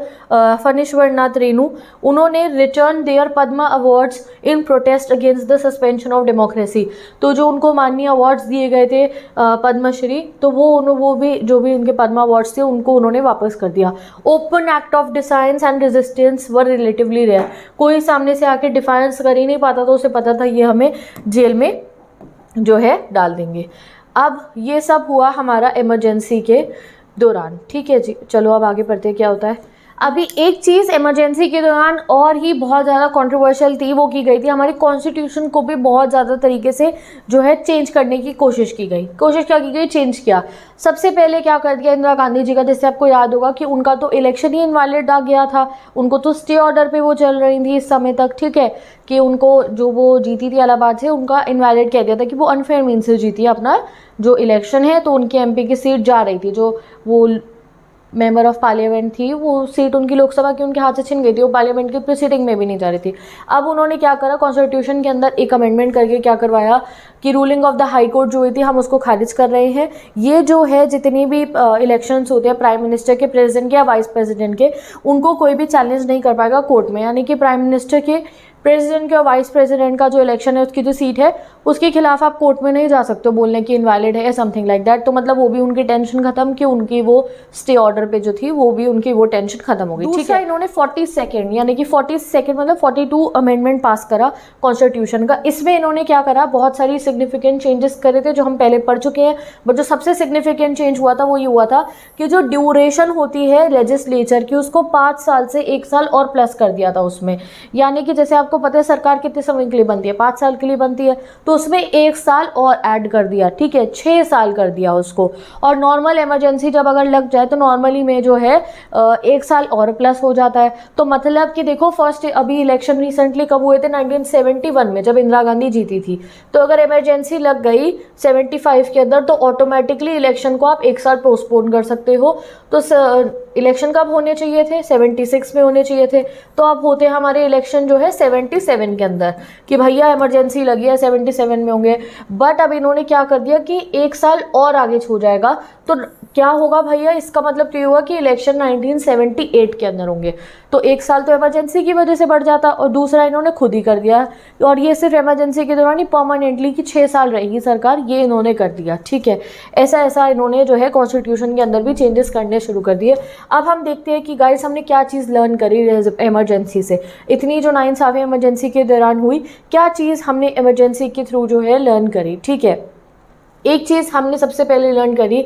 फणीश्वरनाथ रेणु, उन्होंने return their Padma awards in protest against the suspension of democracy. तो जो उनको माननीय अवार्ड्स दिए गए थे पद्मश्री, तो वो भी जो भी उनके पद्मा अवार्ड्स थे उनको उन्होंने वापस कर दिया। Open act of defiance and resistance were relatively rare. कोई सामने से आके डिफायंस कर ही नहीं पाता, तो उसे पता था ये हमें जेल में जो है डाल देंगे। अब ये सब हुआ हमारा इमरजेंसी के दौरान, ठीक है जी। चलो अब आगे पढ़ते हैं क्या होता है। अभी एक चीज़ इमरजेंसी के दौरान और ही बहुत ज़्यादा कंट्रोवर्शियल थी, वो की गई थी हमारी कॉन्स्टिट्यूशन को भी बहुत ज़्यादा तरीके से जो है चेंज करने की कोशिश की गई। कोशिश क्या की गई, चेंज किया। सबसे पहले क्या कर दिया इंदिरा गांधी जी का, जैसे आपको याद होगा कि उनका तो इलेक्शन ही इनवैलिड आ गया था, उनको तो स्टे ऑर्डर पे वो चल रही थी इस समय तक, ठीक है, कि उनको जो वो जीती थी इलाहाबाद से, उनका इनवैलिड कह दिया था कि वो अनफेयर मीन से जीती अपना जो इलेक्शन है, तो उनकी एमपी की सीट जा रही थी, जो वो मेंबर ऑफ पार्लियामेंट थी, वो सीट उनकी लोकसभा की उनके हाथ से छिन गई थी, वो पार्लियामेंट की प्रोसीडिंग में भी नहीं जा रही थी। अब उन्होंने क्या करा, कॉन्स्टिट्यूशन के अंदर एक अमेंडमेंट करके क्या करवाया कि ruling of the high court जो हुई थी हम उसको खारिज कर रहे हैं। ये जो है जितनी भी इलेक्शंस होते हैं प्राइम मिनिस्टर के, प्रेसिडेंट के या वाइस प्रेसिडेंट के, उनको कोई भी चैलेंज नहीं कर पाएगा कोर्ट में। यानी कि प्राइम मिनिस्टर के, प्रेसिडेंट के और वाइस प्रेसिडेंट का जो इलेक्शन है उसकी जो सीट है उसके खिलाफ आप कोर्ट में नहीं जा सकते हो बोलने की इनवैलिड है या समथिंग लाइक दैट। तो मतलब वो भी उनकी टेंशन खत्म कि उनकी वो स्टे ऑर्डर पे जो थी वो भी उनकी वो टेंशन खत्म हो गई। दूसरा इन्होंने 42nd यानी कि 42nd मतलब 42 अमेंडमेंट पास करा कॉन्स्टिट्यूशन का। इसमें इन्होंने क्या करा, बहुत सारी सिग्निफिकेंट चेंजेस करे थे जो हम पहले पढ़ चुके हैं, बट जो सबसे सिग्निफिकेंट चेंज हुआ था वो ये हुआ था कि जो ड्यूरेशन होती है लेजिस्लेचर की उसको 5 साल से 1 साल और प्लस कर दिया था उसमें। यानी कि जैसे आपको पता है सरकार कितने समय के लिए बनती है, 5 साल के लिए बनती है, तो उसमें 1 साल और ऐड कर दिया, ठीक है, 6 साल कर दिया उसको। और नॉर्मल इमरजेंसी जब अगर लग जाए तो नॉर्मली में जो है 1 साल और प्लस हो जाता है। तो मतलब कि देखो फर्स्ट अभी इलेक्शन रिसेंटली कब हुए थे, 1971 में जब इंदिरा गांधी जीती थी। तो अगर इमरजेंसी लग गई 75 के अंदर तो ऑटोमेटिकली इलेक्शन को आप 1 साल पोस्टपोन कर सकते हो। तो इलेक्शन कब होने चाहिए थे, 76 में होने चाहिए थे, तो अब होते हमारे इलेक्शन जो है 77 के अंदर, कि भैया इमरजेंसी लगी है 77 में होंगे। बट अब इन्होंने क्या कर दिया कि 1 साल और आगे हो जाएगा। तो क्या होगा भैया, इसका मतलब तो ये होगा कि इलेक्शन 1978 के अंदर होंगे। तो 1 साल तो इमरजेंसी की वजह से बढ़ जाता, और दूसरा इन्होंने खुद ही कर दिया, और ये सिर्फ इमरजेंसी के दौरान ही परमानेंटली कि 6 साल रहेगी सरकार, ये इन्होंने कर दिया, ठीक है। ऐसा इन्होंने जो है कॉन्स्टिट्यूशन के अंदर भी चेंजेस करने शुरू कर दिए। अब हम देखते हैं कि गाइस हमने क्या चीज़ लर्न करी इमरजेंसी से, इतनी जो नाइंसाफ़ी इमरजेंसी के दौरान हुई, क्या चीज़ हमने इमरजेंसी के थ्रू जो है लर्न करी, ठीक है। एक चीज़ हमने सबसे पहले लर्न करी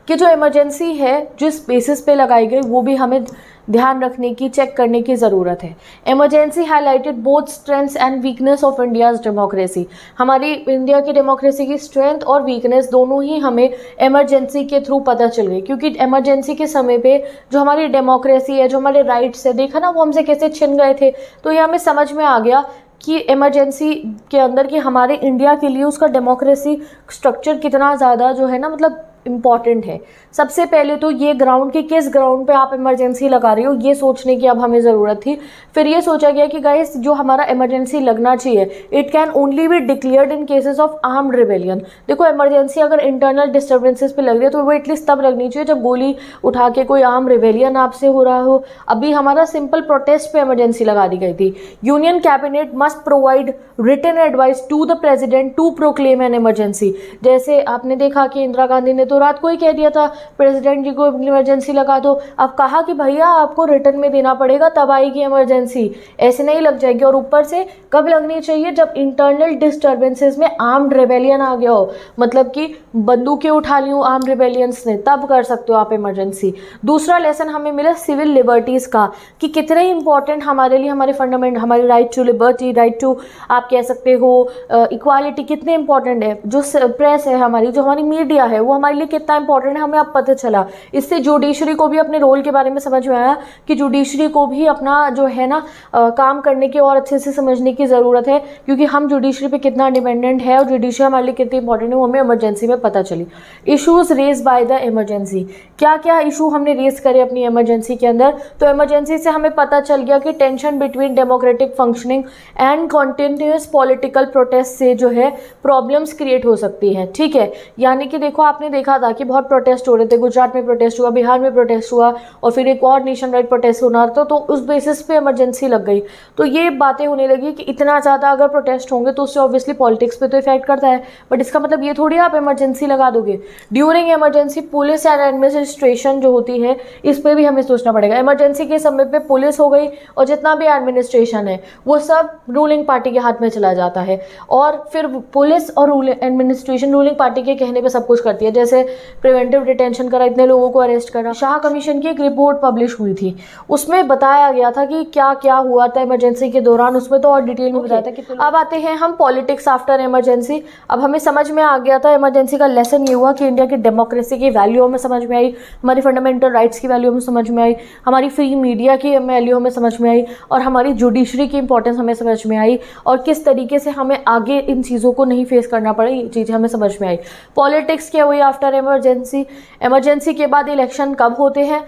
कि जो इमरजेंसी है जिस बेसिस पे लगाई गई वो भी हमें ध्यान रखने की, चेक करने की ज़रूरत है। Emergency highlighted both strengths and weakness of India's democracy. हमारी इंडिया की डेमोक्रेसी की स्ट्रेंथ और वीकनेस दोनों ही हमें इमरजेंसी के थ्रू पता चल गई, क्योंकि इमरजेंसी के समय पे जो हमारी डेमोक्रेसी है, जो हमारे राइट्स है, देखा ना वो हमसे कैसे छिन गए थे। तो ये हमें समझ में आ गया कि इमरजेंसी के अंदर कि हमारे इंडिया के लिए उसका डेमोक्रेसी स्ट्रक्चर कितना ज़्यादा जो है ना मतलब इम्पॉर्टेंट है। सबसे पहले तो ये ग्राउंड कि किस ग्राउंड पे आप इमरजेंसी लगा रहे हो, ये सोचने की अब हमें ज़रूरत थी। फिर ये सोचा गया कि गाइस जो हमारा इमरजेंसी लगना चाहिए, it can only be declared in cases of armed rebellion. देखो इमरजेंसी अगर इंटरनल डिस्टर्बेंसेस पे लग रही है तो वो एटलीस्ट तब लगनी चाहिए जब गोली उठा के कोई आर्म रिबेलियन आपसे हो रहा हो। अभी हमारा सिंपल प्रोटेस्ट पे इमरजेंसी लगा दी गई थी। Union cabinet must provide written advice to the president to proclaim an emergency. जैसे आपने देखा कि इंदिरा गांधी ने तो रात को ही कह दिया था प्रेसिडेंट जी को इमरजेंसी लगा दो। अब कहा कि भैया आपको रिटर्न में देना पड़ेगा तब आएगी इमरजेंसी, ऐसे नहीं लग जाएगी। और ऊपर से कब लगनी चाहिए, जब इंटरनल डिस्टर्बेंसेस में आर्म्ड रिबेलियन आ गया हो, मतलब कि बंदूकें उठा ली हूँ आर्म्ड रिबेलियंस ने, तब कर सकते हो आप इमरजेंसी। दूसरा लेसन हमें मिला सिविल लिबर्टीज़ का कि कितने इंपॉर्टेंट हमारे लिए हमारे फंडामेंट, हमारी right to liberty, right to आप कह सकते हो इक्वालिटी कितने इंपॉर्टेंट है। जो प्रेस है हमारी, जो हमारी मीडिया है, वो हमारे लिए कितना इंपॉर्टेंट है हमें अब पता चला। इससे जुडिशरी को भी अपने रोल के बारे में समझ में आया कि जुडिशरी को भी अपना जो है ना काम करने की और अच्छे से समझने की ज़रूरत है, क्योंकि हम जुडिशरी पे कितना डिपेंडेंट है और जुडिशरी हमारे लिए कितनी इंपॉर्टेंट है वो हमें इमरजेंसी में पता चली। Issues raise by the emergency, क्या क्या इशू हमने रेज करे अपनी इमरजेंसी के अंदर। तो इमरजेंसी से हमें पता चल गया कि tension between democratic functioning and continuous political protest से जो है प्रॉब्लम्स क्रिएट हो सकती हैं। ठीक है, यानी कि देखो आपने देखा था कि बहुत प्रोटेस्ट हो रहे थे, गुजरात में प्रोटेस्ट हुआ, बिहार में प्रोटेस्ट हुआ और फिर एक और नेशन वाइड प्रोटेस्ट होना था, तो उस बेसिस पे इमरजेंसी लग गई। तो ये बातें होने लगी कि इतना ज़्यादा अगर प्रोटेस्ट होंगे तो उससे ऑब्वियसली पॉलिटिक्स पे तो इफेक्ट करता है, बट इसका मतलब ये थोड़ी आप इमरजेंसी लगा दोगे। During emergency police and administration जो होती है इस पर भी हमें सोचना पड़ेगा। इमरजेंसी के समय पे पुलिस हो गई और जितना भी एडमिनिस्ट्रेशन है वो सब रूलिंग पार्टी के हाथ में चला जाता है, और फिर पुलिस और एडमिनिस्ट्रेशन रूलिंग पार्टी के कहने पे सब कुछ करती है। जैसे प्रिवेंटिव डिटेंशन करा, इतने लोगों को अरेस्ट करा। शाह कमीशन की एक रिपोर्ट पब्लिश हुई थी, उसमें बताया गया था कि क्या क्या हुआ था इमरजेंसी के दौरान, उसमें तो और डिटेल में बताया था कि अब आते हैं हम पॉलिटिक्स आफ्टर इमरजेंसी। अब हमें समझ में आ गया था इमरजेंसी का लेसन ये हुआ कि इंडिया की डेमोक्रेसी की वैल्यू हमें समझ में आई, हमारी फंडामेंटल राइट्स की वैल्यू हमें समझ में आई, हमारी फ्री मीडिया की वैल्यू हमें समझ में आई, और हमारी जुडिशरी की इंपॉर्टेंस हमें समझ में आई, और किस तरीके से हमें आगे इन चीज़ों को नहीं फेस करना पड़े, ये चीज़ें हमें समझ में आई। पॉलिटिक्स क्या हुई आफ्टर इमरजेंसी, इमरजेंसी के बाद इलेक्शन कब होते हैं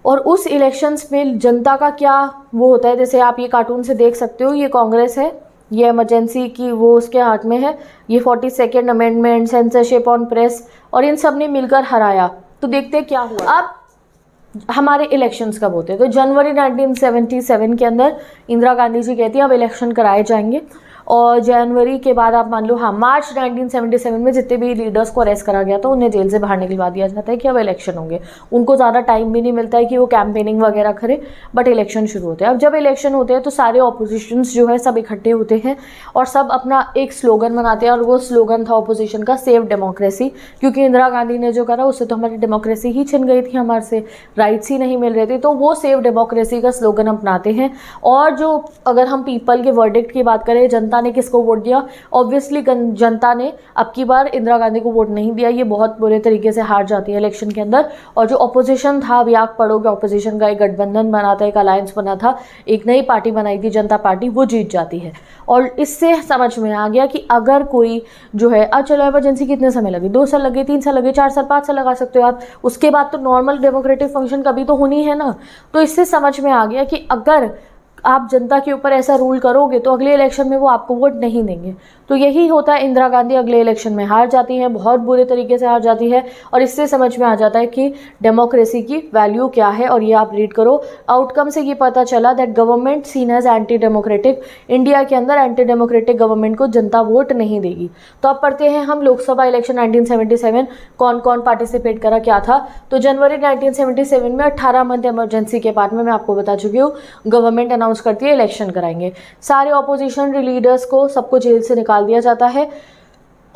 और उस इलेक्शंस में जनता का क्या वो होता है। जैसे आप ये कार्टून से देख सकते हो, ये कांग्रेस है, ये इमरजेंसी की वो उसके हाथ में है, ये 42nd amendment, censorship on press, और इन सब ने मिलकर हराया। तो देखते हैं क्या हुआ। अब हमारे इलेक्शंस कब होते हैं, तो जनवरी 1977 के अंदर इंदिरा गांधी जी कहती हैं अब इलेक्शन कराए जाएंगे, और जनवरी के बाद आप मान लो हाँ मार्च 1977 में जितने भी लीडर्स को अरेस्ट करा गया था उन्हें जेल से बाहर निकलवा दिया जाता है कि अब इलेक्शन होंगे। उनको ज़्यादा टाइम भी नहीं मिलता है कि वो कैंपेनिंग वगैरह करें, बट इलेक्शन शुरू होते हैं। अब जब इलेक्शन होते हैं तो सारे ऑपोजिशंस जो है सब इकट्ठे होते हैं और सब अपना एक स्लोगन बनाते हैं, और वो स्लोगन था ऑपोजिशन का सेव डेमोक्रेसी, क्योंकि इंदिरा गांधी ने जो करा उससे तो हमारी डेमोक्रेसी ही छिन गई थी, हमारे से राइट्स ही नहीं मिल रहे थे। तो वो सेव डेमोक्रेसी का स्लोगन अपनाते हैं। और जो अगर हम पीपल के वर्डिक्ट की बात करें, जनता ने किसको वोट दिया, ऑब्वियसली जनता ने अब की बार इंदिरा गांधी को वोट नहीं दिया, ये बहुत बुरे तरीके से हार जाती है इलेक्शन के अंदर। और जो ऑपोजिशन था, अभी आप पढ़ोगे ऑपोजिशन का एक गठबंधन बना था, एक अलायंस बना था, एक नई पार्टी बनाई थी जनता पार्टी, वो जीत जाती है। और इससे समझ में आ गया कि अगर कोई जो है अब चलो इमरजेंसी कितने समय लगे, 2 साल लगे, 3 साल लगे, 4 साल 5 साल लगा सकते हो आप, उसके बाद तो नॉर्मल डेमोक्रेटिक फंक्शन कभी तो होनी है ना। तो इससे समझ में आ गया कि अगर आप जनता के ऊपर ऐसा रूल करोगे तो अगले इलेक्शन में वो आपको वोट नहीं देंगे। तो यही होता है, इंदिरा गांधी अगले इलेक्शन में हार जाती हैं, बहुत बुरे तरीके से हार जाती है। और इससे समझ में आ जाता है कि डेमोक्रेसी की वैल्यू क्या है। और ये आप रीड करो, आउटकम से ये पता चला that government seen as anti democratic, India के अंदर एंटी डेमोक्रेटिक गवर्नमेंट को जनता वोट नहीं देगी। तो अब पढ़ते हैं हम लोकसभा इलेक्शन 1977 कौन कौन पार्टिसिपेट करा, क्या था। तो जनवरी 1977 में 18 मंथ इमरजेंसी के बाद में मैं आपको बता चुकी हूँ, गवर्नमेंट अनाउंस करती है इलेक्शन कराएंगे। सारे ऑपोजिशन लीडर्स को सबको जेल से निकाल दिया जाता है,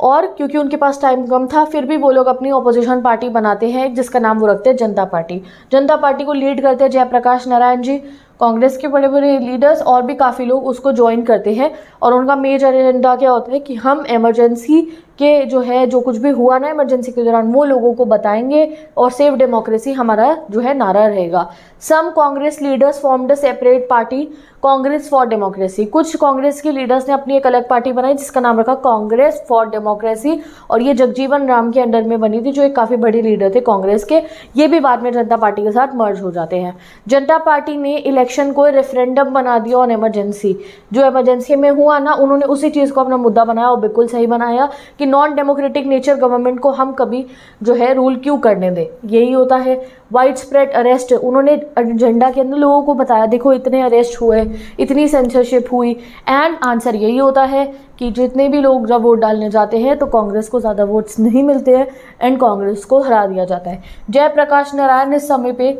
और क्योंकि उनके पास टाइम कम था फिर भी वो लोग अपनी ऑपोजिशन पार्टी बनाते हैं जिसका नाम वो रखते हैं जनता पार्टी। जनता पार्टी को लीड करते हैं जयप्रकाश नारायण जी। कांग्रेस के बड़े बड़े लीडर्स और भी काफ़ी लोग उसको ज्वाइन करते हैं, और उनका मेजर एजेंडा क्या होता है कि हम इमरजेंसी कि जो है जो कुछ भी हुआ ना इमरजेंसी के दौरान वो लोगों को बताएंगे और सेव डेमोक्रेसी हमारा जो है नारा रहेगा। Some Congress leaders formed a separate party Congress for democracy. कुछ कांग्रेस के लीडर्स ने अपनी एक अलग पार्टी बनाई जिसका नाम रखा कांग्रेस फॉर डेमोक्रेसी, और ये जगजीवन राम के अंडर में बनी थी जो एक काफ़ी बड़े लीडर थे कांग्रेस के। ये भी बाद में जनता पार्टी के साथ मर्ज हो जाते हैं। जनता पार्टी ने इलेक्शन को रेफरेंडम बना दिया ऑन इमरजेंसी। जो इमरजेंसी में हुआ ना, उन्होंने उसी चीज़ को अपना मुद्दा बनाया और बिल्कुल सही बनाया कि नॉन डेमोक्रेटिक नेचर गवर्नमेंट को हम कभी जो है रूल क्यों करने दें। यही होता है। वाइड स्प्रेड अरेस्ट, उन्होंने एजेंडा के अंदर लोगों को बताया देखो इतने अरेस्ट हुए, इतनी सेंसरशिप हुई, एंड आंसर यही होता है कि जितने भी लोग जब वोट डालने जाते हैं तो कांग्रेस को ज़्यादा वोट्स नहीं मिलते हैं एंड कांग्रेस को हरा दिया जाता है। जयप्रकाश नारायण इस समय पे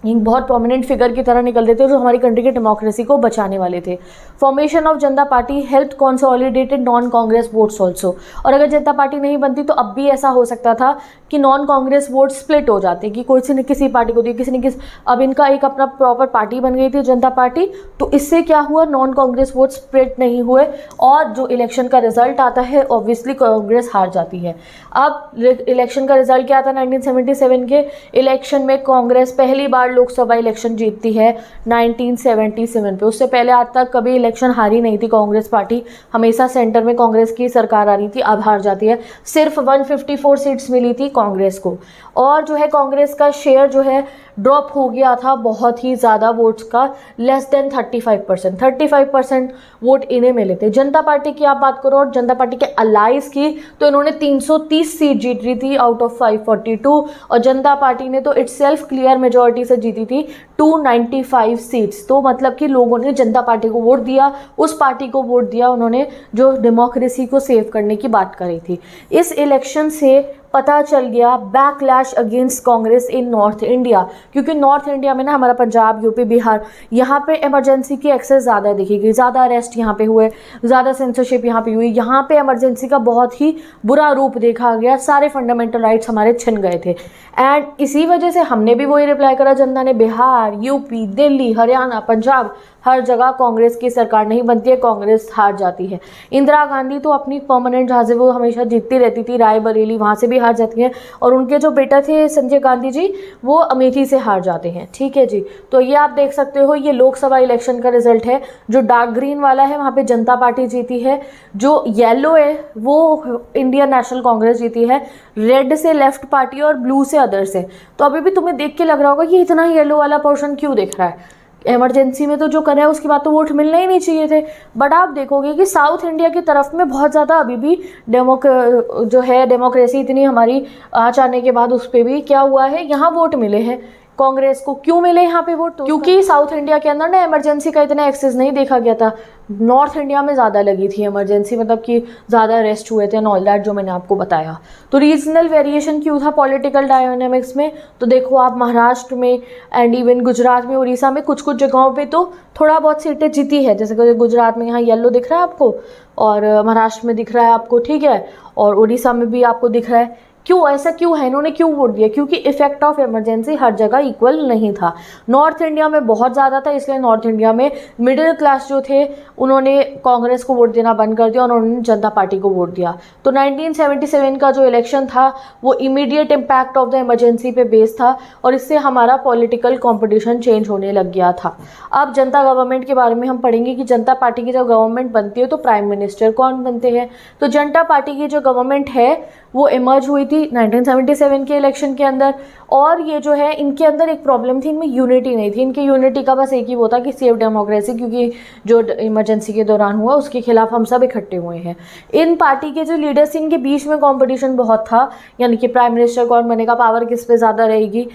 एक बहुत प्रोमिनेंट फिगर की तरह निकलते थे जो हमारी कंट्री की डेमोक्रेसी को बचाने वाले थे। Formation of Janata party help consolidated non Congress votes also. और अगर जनता पार्टी नहीं बनती तो अब भी ऐसा हो सकता था कि नॉन कांग्रेस वोट स्प्लिट हो जाते कि कोई ने किसी पार्टी को दी, किसी ने किसी। अब इनका एक अपना प्रॉपर पार्टी बन गई थी जनता पार्टी, तो इससे क्या हुआ, नॉन कांग्रेस वोट स्प्लिट नहीं हुए और जो इलेक्शन का रिजल्ट आता है ऑब्वियसली कांग्रेस हार जाती है। अब इलेक्शन का रिजल्ट क्या आता है 1977 के इलेक्शन में कांग्रेस पहली बार लोकसभा इलेक्शन जीतती है 1977 पे। उससे पहले आज तक कभी इलेक्शन हारी नहीं थी कांग्रेस पार्टी, हमेशा सेंटर में कांग्रेस की सरकार आ रही थी। अब हार जाती है। सिर्फ 154 सीट्स मिली थी कांग्रेस को, और जो है कांग्रेस का शेयर जो है ड्रॉप हो गया था बहुत ही ज़्यादा वोट्स का, लेस देन 35% वोट इन्हें मिले थे। जनता पार्टी की आप बात करो और जनता पार्टी के अलाइज की तो इन्होंने 330 सीट जीत रही थी आउट ऑफ 542, और जनता पार्टी ने तो इटसेल्फ क्लियर मेजॉरिटी से जीती थी 295 सीट्स। तो मतलब कि लोगों ने जनता पार्टी को वोट दिया, उस पार्टी को वोट दिया उन्होंने जो डेमोक्रेसी को सेव करने की बात करी थी। इस इलेक्शन से पता चल गया बैकलैश अगेंस्ट कांग्रेस इन नॉर्थ इंडिया, क्योंकि नॉर्थ इंडिया में ना हमारा पंजाब, यूपी, बिहार, यहाँ पे इमरजेंसी की एक्सेस ज़्यादा देखी गई, ज़्यादा अरेस्ट यहाँ पे हुए, ज़्यादा सेंसरशिप यहाँ पे हुई, यहाँ पे इमरजेंसी का बहुत ही बुरा रूप देखा गया, सारे फंडामेंटल राइट्स हमारे छिन गए थे। एंड इसी वजह से हमने भी वही रिप्लाई करा, जनता ने बिहार, यूपी, दिल्ली, हरियाणा, पंजाब, हर जगह कांग्रेस की सरकार नहीं बनती है, कांग्रेस हार जाती है। इंदिरा गांधी तो अपनी परमानेंट जहाँ से वो हमेशा जीतती रहती थी, रायबरेली, वहाँ से भी हार जाती हैं, और उनके जो बेटा थे संजय गांधी जी वो अमेठी से हार जाते हैं। ठीक है जी, तो ये आप देख सकते हो, ये लोकसभा इलेक्शन का रिजल्ट है। जो डार्क ग्रीन वाला है वहाँ पे जनता पार्टी जीती है, जो येलो है वो इंडियन नेशनल कांग्रेस जीती है, रेड से लेफ्ट पार्टी और ब्लू से अदर्स है। तो अभी भी तुम्हें देख के लग रहा होगा कि इतना येलो वाला पोर्शन क्यों दिख रहा है, इमरजेंसी में तो जो कर रहा है उसके बाद तो वोट मिलना ही नहीं चाहिए थे। बट आप देखोगे कि साउथ इंडिया की तरफ में बहुत ज़्यादा अभी भी जो है डेमोक्रेसी इतनी हमारी आ जाने के बाद उस पर भी क्या हुआ है, यहाँ वोट मिले हैं कांग्रेस को। क्यों मिले यहाँ पे वोट? तो क्योंकि साउथ इंडिया के अंदर ना इमरजेंसी का इतना एक्सेस नहीं देखा गया था, नॉर्थ इंडिया में ज़्यादा लगी थी इमरजेंसी, मतलब कि ज़्यादा अरेस्ट हुए थे एंड ऑल दैट जो मैंने आपको बताया। तो रीजनल वेरिएशन क्यों था पॉलिटिकल डायनामिक्स में? तो देखो आप महाराष्ट्र में एंड इवन गुजरात में, उड़ीसा में कुछ कुछ जगहों पे तो थोड़ा बहुत सीटें जीती है, जैसे कि गुजरात में यहाँ येलो दिख रहा है आपको, और महाराष्ट्र में दिख रहा है आपको, ठीक है, और उड़ीसा में भी आपको दिख रहा है। क्यों ऐसा क्यों है, इन्होंने क्यों वोट दिया? क्योंकि इफेक्ट ऑफ इमरजेंसी हर जगह इक्वल नहीं था। नॉर्थ इंडिया में बहुत ज़्यादा था, इसलिए नॉर्थ इंडिया में मिडिल क्लास जो थे उन्होंने कांग्रेस को वोट देना बंद कर दिया और उन्होंने जनता पार्टी को वोट दिया। तो 1977 का जो इलेक्शन था वो immediate impact of the emergency पे बेस था, और इससे हमारा पॉलिटिकल कॉम्पिटिशन चेंज होने लग गया था। अब जनता गवर्नमेंट के बारे में हम पढ़ेंगे कि जनता पार्टी की जब गवर्नमेंट बनती है तो प्राइम मिनिस्टर कौन बनते हैं। तो जनता पार्टी की जो गवर्नमेंट है वो इमर्ज हुई थी 1977 के इलेक्शन के अंदर, और ये जो है इनके अंदर एक प्रॉब्लम थी, इनमें यूनिटी नहीं थी। इनकी यूनिटी का बस एक ही वो था कि सेव डेमोक्रेसी, क्योंकि जो इमरजेंसी के दौरान हुआ उसके खिलाफ हम सब इकट्ठे हुए हैं। इन पार्टी के जो लीडर्स इनके बीच में कंपटीशन बहुत था, यानी कि प्राइम मिनिस्टर कौन बनेगा, पावर किस पे ज़्यादा रहेगी।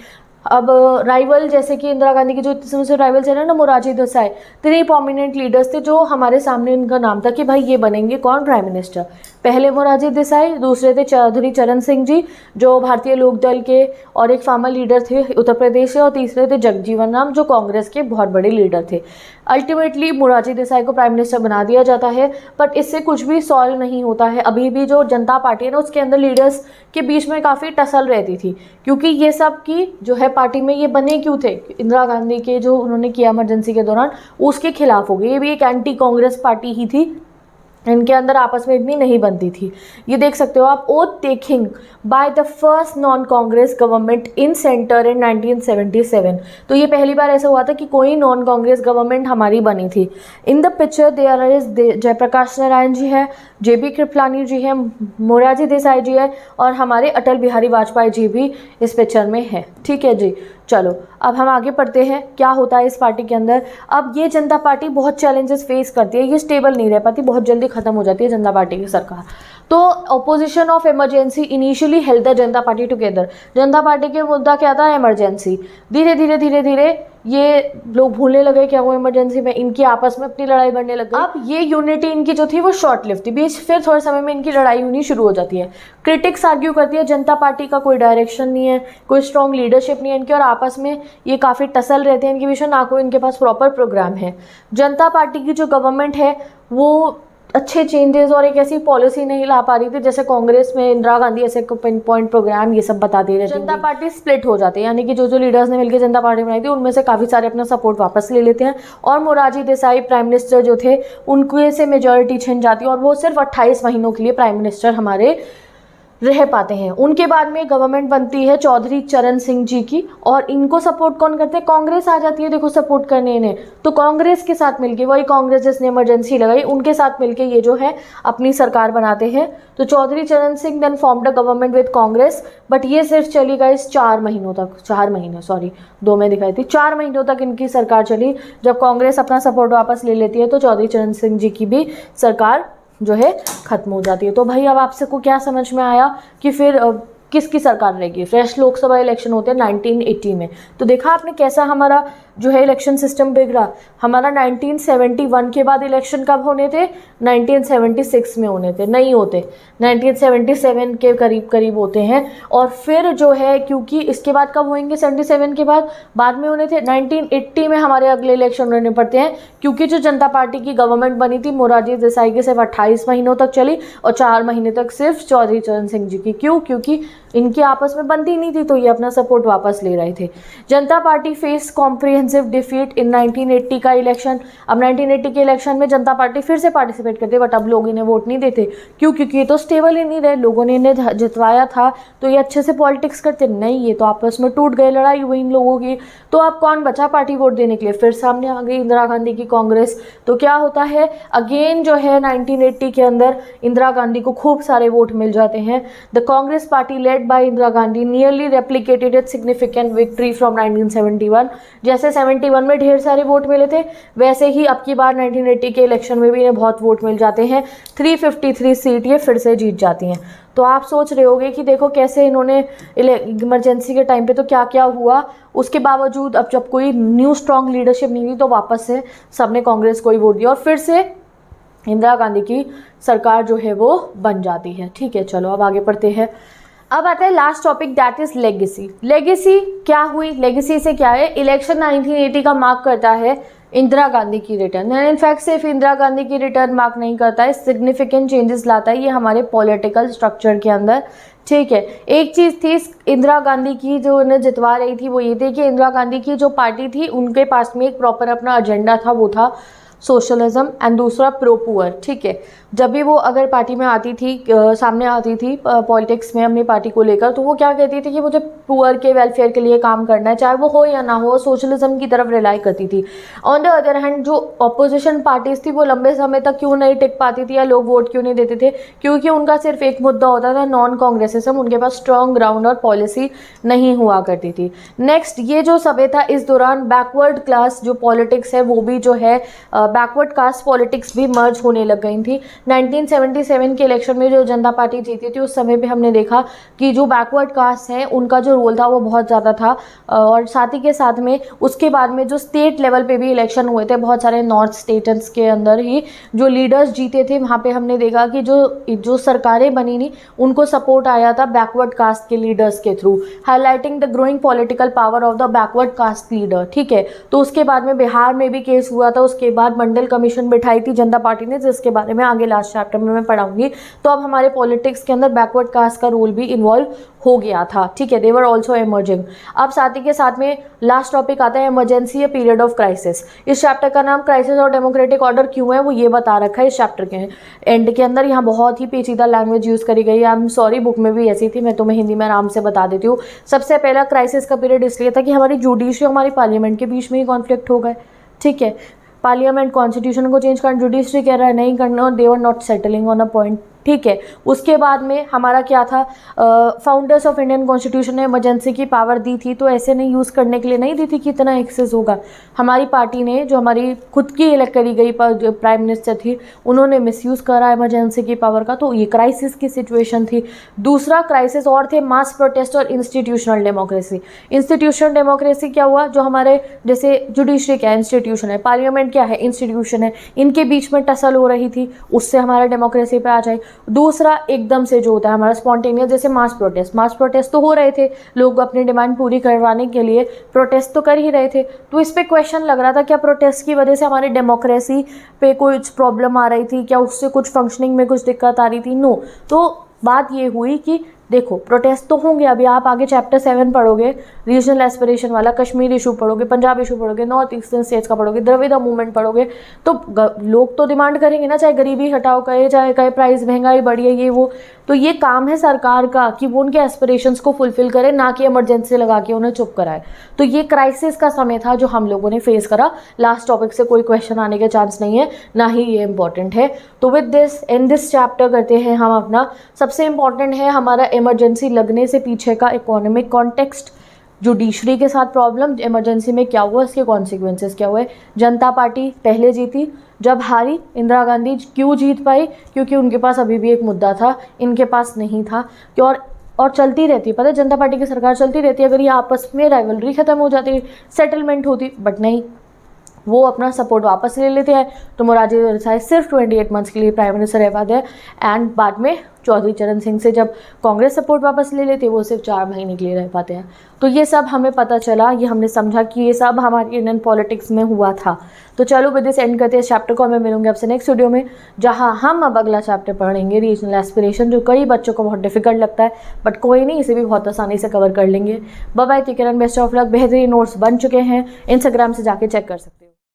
अब राइवल जैसे कि इंदिरा गांधी के जो इतने समय से राइवल चल रहे हैं ना, मोरारजी देसाई, 3 प्रोमिनेंट लीडर्स थे जो हमारे सामने उनका नाम था कि भाई ये बनेंगे कौन, प्राइम मिनिस्टर। पहले मोरारजी देसाई, दूसरे थे चौधरी चरण सिंह जी जो भारतीय लोक दल के और एक फार्मर लीडर थे उत्तर प्रदेश से, और तीसरे थे जगजीवन राम जो कांग्रेस के बहुत बड़े लीडर थे। अल्टीमेटली मोरारजी देसाई को प्राइम मिनिस्टर बना दिया जाता है, बट इससे कुछ भी सॉल्व नहीं होता है। अभी भी जो जनता पार्टी है ना उसके अंदर लीडर्स के बीच में काफ़ी टसल रहती थी, क्योंकि ये सब की जो है पार्टी में ये बने क्यों थे, इंदिरा गांधी के जो उन्होंने किया इमरजेंसी के दौरान उसके खिलाफ हो गए। ये भी एक एंटी कांग्रेस पार्टी ही थी, इनके अंदर आपस में इतनी नहीं बनती थी। ये देख सकते हो आप, oath taking by the first non Congress government in centre in 1977। तो ये पहली बार ऐसा हुआ था कि कोई नॉन कांग्रेस गवर्नमेंट हमारी बनी थी। In the picture there is Jayaprakash Narayan ji है, JB कृपलानी जी है, मोरारजी देसाई जी है और हमारे अटल बिहारी वाजपेयी जी भी इस पिक्चर में है। ठीक है जी, चलो अब हम आगे पढ़ते हैं क्या होता है इस पार्टी के अंदर। अब ये जनता पार्टी बहुत चैलेंजेस फेस करती है, ये स्टेबल नहीं रह पाती, बहुत जल्दी खत्म हो जाती है जनता पार्टी की सरकार। तो opposition of emergency initially held the Janata party together. Janata party के मुद्दा क्या था? इमरजेंसी। धीरे धीरे ये लोग भूलने लगे क्या वो इमरजेंसी में, इनकी आपस में अपनी लड़ाई बढ़ने लग गई। अब ये यूनिटी इनकी जो थी वो शॉर्ट लिव थी, बीच फिर थोड़े समय में इनकी लड़ाई होनी शुरू हो जाती है। क्रिटिक्स आर्ग्यू करती है जनता पार्टी का कोई डायरेक्शन नहीं है, कोई स्ट्रॉन्ग लीडरशिप नहीं है इनकी, और आपस में ये काफ़ी टसल रहते हैं इनके बीच में, ना कोई इनके पास प्रॉपर प्रोग्राम है। जनता पार्टी की जो गवर्नमेंट है वो अच्छे चेंजेस और एक ऐसी पॉलिसी नहीं ला पा रही थी जैसे कांग्रेस में इंदिरा गांधी ऐसे पिन पॉइंट प्रोग्राम ये सब बताती रहती थी। जनता पार्टी स्प्लिट हो जाती है, यानी कि जो लीडर्स ने मिलकर जनता पार्टी बनाई थी उनमें से काफ़ी सारे अपना सपोर्ट वापस ले लेते हैं और मोरारजी देसाई प्राइम मिनिस्टर जो थे उनके से मेजॉरिटी छिन जाती है और वो सिर्फ 28 महीनों के लिए प्राइम मिनिस्टर हमारे रह पाते हैं। उनके बाद में गवर्नमेंट बनती है चौधरी चरण सिंह जी की, और इनको सपोर्ट कौन करते हैं? कांग्रेस आ जाती है देखो सपोर्ट करने इन्हें। तो कांग्रेस के साथ मिलके, वही कांग्रेस जिसने इमरजेंसी लगाई, उनके साथ मिलके ये जो है अपनी सरकार बनाते हैं। तो Chaudhary Charan Singh then formed a government with Congress, but ये सिर्फ चली गई 4 महीनों तक, 4 महीने, सॉरी 2 में दिखाई थी, 4 महीनों तक इनकी सरकार चली। जब कांग्रेस अपना सपोर्ट वापस ले लेती है तो चौधरी चरण सिंह जी की भी सरकार जो है खत्म हो जाती है। तो भाई अब आपसे को क्या समझ में आया कि फिर किसकी सरकार रहेगी? फ्रेश लोकसभा इलेक्शन होते हैं 1980 में। तो देखा आपने कैसा हमारा जो है इलेक्शन सिस्टम बिगड़ा। हमारा 1971 के बाद इलेक्शन कब होने थे? 1976 में होने थे, नहीं होते, 1977 के करीब होते हैं। और फिर जो है क्योंकि इसके बाद कब होंगे? 77 के बाद में होने थे 1980 में हमारे अगले इलेक्शन होने पड़ते हैं, क्योंकि जो जनता पार्टी की गवर्नमेंट बनी थी मोरारजी देसाई की सिर्फ 28 महीनों तक चली और 4 महीने तक सिर्फ चौधरी चरण सिंह जी की। क्यों? क्योंकि इनकी आपस में बनती नहीं थी तो ये अपना सपोर्ट वापस ले रहे थे। जनता party face comprehensive defeat in 1980 का इलेक्शन। अब 1980 के इलेक्शन में जनता पार्टी फिर से पार्टिसिपेट करती है, बट अब लोग इन्हें वोट नहीं देते। क्यों? क्योंकि ये तो स्टेबल ही नहीं रहे, लोगों ने इन्हें जितवाया था तो ये अच्छे से पॉलिटिक्स करते नहीं, ये तो आपस में टूट गए, लड़ाई हुई इन लोगों की। तो अब कौन बचा पार्टी वोट देने के लिए? फिर सामने आ गई इंदिरा गांधी की कांग्रेस। तो क्या होता है अगेन जो है 1980 के अंदर इंदिरा गांधी को खूब सारे वोट मिल जाते हैं। The Congress party led by Indira Gandhi nearly replicated it's significant victory from 1971। जैसे 71 में ढेर सारे वोट मिले थे, वैसे ही अब की बार 1980 के इलेक्शन में भी इन्हें बहुत वोट मिल जाते हैं। 353 सीट ये फिर से जीत जाती हैं। तो आप सोच रहे होगे कि देखो कैसे इन्होंने इमरजेंसी के टाइम पे तो क्या क्या हुआ, उसके बावजूद अब जब कोई न्यू स्ट्रॉन्ग लीडरशिप नहीं थी तो वापस से सबने कांग्रेस को ही वोट दिया और फिर से इंदिरा गांधी की सरकार जो है वो बन जाती है। ठीक है, चलो अब आगे बढ़ते हैं। अब आता है last topic, that is legacy. Legacy क्या हुई? लेगेसी से क्या है? इलेक्शन 1980 का मार्क करता है इंदिरा गांधी की रिटर्न। इनफैक्ट सिर्फ इंदिरा गांधी की रिटर्न मार्क नहीं करता है, सिग्निफिकेंट चेंजेस लाता है ये हमारे पॉलिटिकल स्ट्रक्चर के अंदर। ठीक है, एक चीज़ थी इंदिरा गांधी की जो उन्हें जितवा रही थी वो ये थी कि इंदिरा गांधी की जो पार्टी थी उनके पास में एक प्रॉपर अपना एजेंडा था, वो था सोशलिज्म, एंड दूसरा प्रो पुअर। ठीक है, जब भी वो अगर पार्टी में आती थी, सामने आती थी पॉलिटिक्स में अपनी पार्टी को लेकर, तो वो क्या कहती थी कि मुझे पुअर के वेलफेयर के लिए काम करना है, चाहे वो हो या ना हो, सोशलिज्म की तरफ रिलाई करती थी। ऑन द अदर हैंड जो अपोजिशन पार्टीज थी वो लंबे समय तक क्यों नहीं टिक पाती थी या लोग वोट क्यों नहीं देते थे? क्योंकि उनका सिर्फ एक मुद्दा होता था, नॉन कांग्रेसिज्म, उनके पास स्ट्रॉन्ग ग्राउंड और पॉलिसी नहीं हुआ करती थी। नेक्स्ट, ये जो समय था इस दौरान बैकवर्ड क्लास जो पॉलिटिक्स है वो भी जो है बैकवर्ड कास्ट पॉलिटिक्स भी मर्ज होने लग गई थी। 1977 के इलेक्शन में जो जनता पार्टी जीती थी उस समय पे हमने देखा कि जो बैकवर्ड कास्ट हैं उनका जो रोल था वो बहुत ज़्यादा था, और साथ ही के साथ में उसके बाद में जो स्टेट लेवल पे भी इलेक्शन हुए थे, बहुत सारे नॉर्थ स्टेट्स के अंदर ही जो लीडर्स जीते थे वहाँ पे हमने देखा कि जो सरकारें बनी नहीं उनको सपोर्ट आया था बैकवर्ड कास्ट के लीडर्स के through, highlighting the growing political power of the backward caste leader. ठीक है, तो उसके बाद में बिहार में भी केस हुआ था, उसके बाद मंडल कमीशन बिठाई थी जनता पार्टी ने, जिसके बारे में आगे लास्ट चैप्टर में मैं पढ़ाऊंगी। तो अब हमारे पॉलिटिक्स के अंदर बैकवर्ड कास्ट का रोल भी इन्वॉल्व हो गया था, ठीक है, दे वर ऑल्सो एमर्जिंग। अब साथ ही के साथ में लास्ट टॉपिक आता है इमरजेंसी या पीरियड ऑफ क्राइसिस। इस चैप्टर का नाम क्राइसिस और डेमोक्रेटिक ऑर्डर क्यों है वो ये बता रखा है इस चैप्टर के एंड के अंदर। यहाँ बहुत ही पेचीदा लैंग्वेज यूज़ करी गई है, आई एम सॉरी, बुक में भी ऐसी थी, मैं तुम्हें हिंदी में आराम से बता देती हूँ। सबसे पहला क्राइसिस का पीरियड इसलिए था कि हमारी जुडिशरी हमारी पार्लियामेंट के बीच में ही कॉन्फ्लिक्ट हो गए, ठीक है। पार्लियामेंट कॉन्स्टिट्यूशन को चेंज करना, जुडिशरी कह रहा है नहीं करना, और they were not settling on a point, ठीक है। उसके बाद में हमारा क्या था, फाउंडर्स ऑफ इंडियन कॉन्स्टिट्यूशन ने इमरजेंसी की पावर दी थी, तो ऐसे नहीं यूज़ करने के लिए नहीं दी थी कि इतना एक्सेस होगा। हमारी पार्टी ने, जो हमारी खुद की इलेक्ट करी गई प्राइम मिनिस्टर थी, उन्होंने मिसयूज़ करा इमरजेंसी की पावर का, तो ये क्राइसिस की सिचुएशन थी। दूसरा क्राइसिस और थे मास प्रोटेस्ट और इंस्टीट्यूशनल डेमोक्रेसी। इंस्टीट्यूशनल डेमोक्रेसी क्या हुआ, जो हमारे जैसे जुडिशरी क्या है, इंस्टीट्यूशन है, पार्लियामेंट क्या है, इंस्टीट्यूशन है, इनके बीच में टसल हो रही थी, उससे हमारा डेमोक्रेसी पे आ जाए। दूसरा एकदम से जो होता है हमारा स्पॉन्टेनियस, जैसे मास प्रोटेस्ट तो हो रहे थे, लोग अपनी डिमांड पूरी करवाने के लिए प्रोटेस्ट तो कर ही रहे थे, तो इस पे क्वेश्चन लग रहा था क्या प्रोटेस्ट की वजह से हमारी डेमोक्रेसी पे कुछ प्रॉब्लम आ रही थी, क्या उससे कुछ फंक्शनिंग में कुछ दिक्कत आ रही थी, नो। तो बात ये हुई कि देखो प्रोटेस्ट तो होंगे, अभी आप आगे चैप्टर 7 पढ़ोगे, रीजनल एस्पिरेशन वाला, कश्मीर इशू पढ़ोगे, पंजाब इशू पढ़ोगे, नॉर्थ ईस्टर्न स्टेट्स का पढ़ोगे, द्रविड़ मूवमेंट पढ़ोगे, तो लोग तो डिमांड करेंगे ना, चाहे गरीबी हटाओ कहे, चाहे कहे प्राइस महंगाई बढ़ी है, ये वो। तो ये काम है सरकार का कि वो उनके एस्पिरेशंस को फुलफिल करे, ना कि इमरजेंसी लगा के उन्हें चुप कराए। तो ये क्राइसिस का समय था जो हम लोगों ने फेस करा। लास्ट टॉपिक से कोई क्वेश्चन आने के चांस नहीं है, ना ही ये इंपॉर्टेंट है। तो with this in this chapter करते हैं हम अपना, सबसे इंपॉर्टेंट है हमारा इमरजेंसी लगने से पीछे का इकोनॉमिक कॉन्टेक्स्ट, जुडिशरी के साथ प्रॉब्लम, इमरजेंसी में क्या हुआ, इसके कॉन्सिक्वेंसेस क्या हुए। जनता पार्टी पहले जीती, जब हारी इंदिरा गांधी क्यों जीत पाई, क्योंकि उनके पास अभी भी एक मुद्दा था, इनके पास नहीं था। और चलती रहती, पता है जनता पार्टी की सरकार चलती रहती, अगर ये आपस में राइवलरी खत्म हो जाती, सेटलमेंट होती, बट नहीं, वो अपना सपोर्ट वापस ले लेते हैं। तो मोरारजी देसाई सिर्फ 28 मंथ्स के लिए प्राइम मिनिस्टर रह पाते हैं, एंड बाद में चौधरी चरण सिंह से जब कांग्रेस सपोर्ट वापस ले लेती है, वो सिर्फ 4 महीने के लिए रह पाते हैं। तो ये सब हमें पता चला, ये हमने समझा कि ये सब हमारी इंडियन पॉलिटिक्स में हुआ था। तो चलो विद दिस एंड करते हैं इस चैप्टर को। मैं मिलूंगी आपसे नेक्स्ट वीडियो में, जहाँ हम अब अगला चैप्टर पढ़ेंगे रीजनल एस्पिरेशन, जो कई बच्चों को बहुत डिफिकल्ट लगता है, बट कोई नहीं, इसे भी बहुत आसानी से कवर कर लेंगे। Bye bye, take care and best of luck. बेहतरीन नोट्स बन चुके हैं, इंस्टाग्राम से जाके चेक कर सकते हो।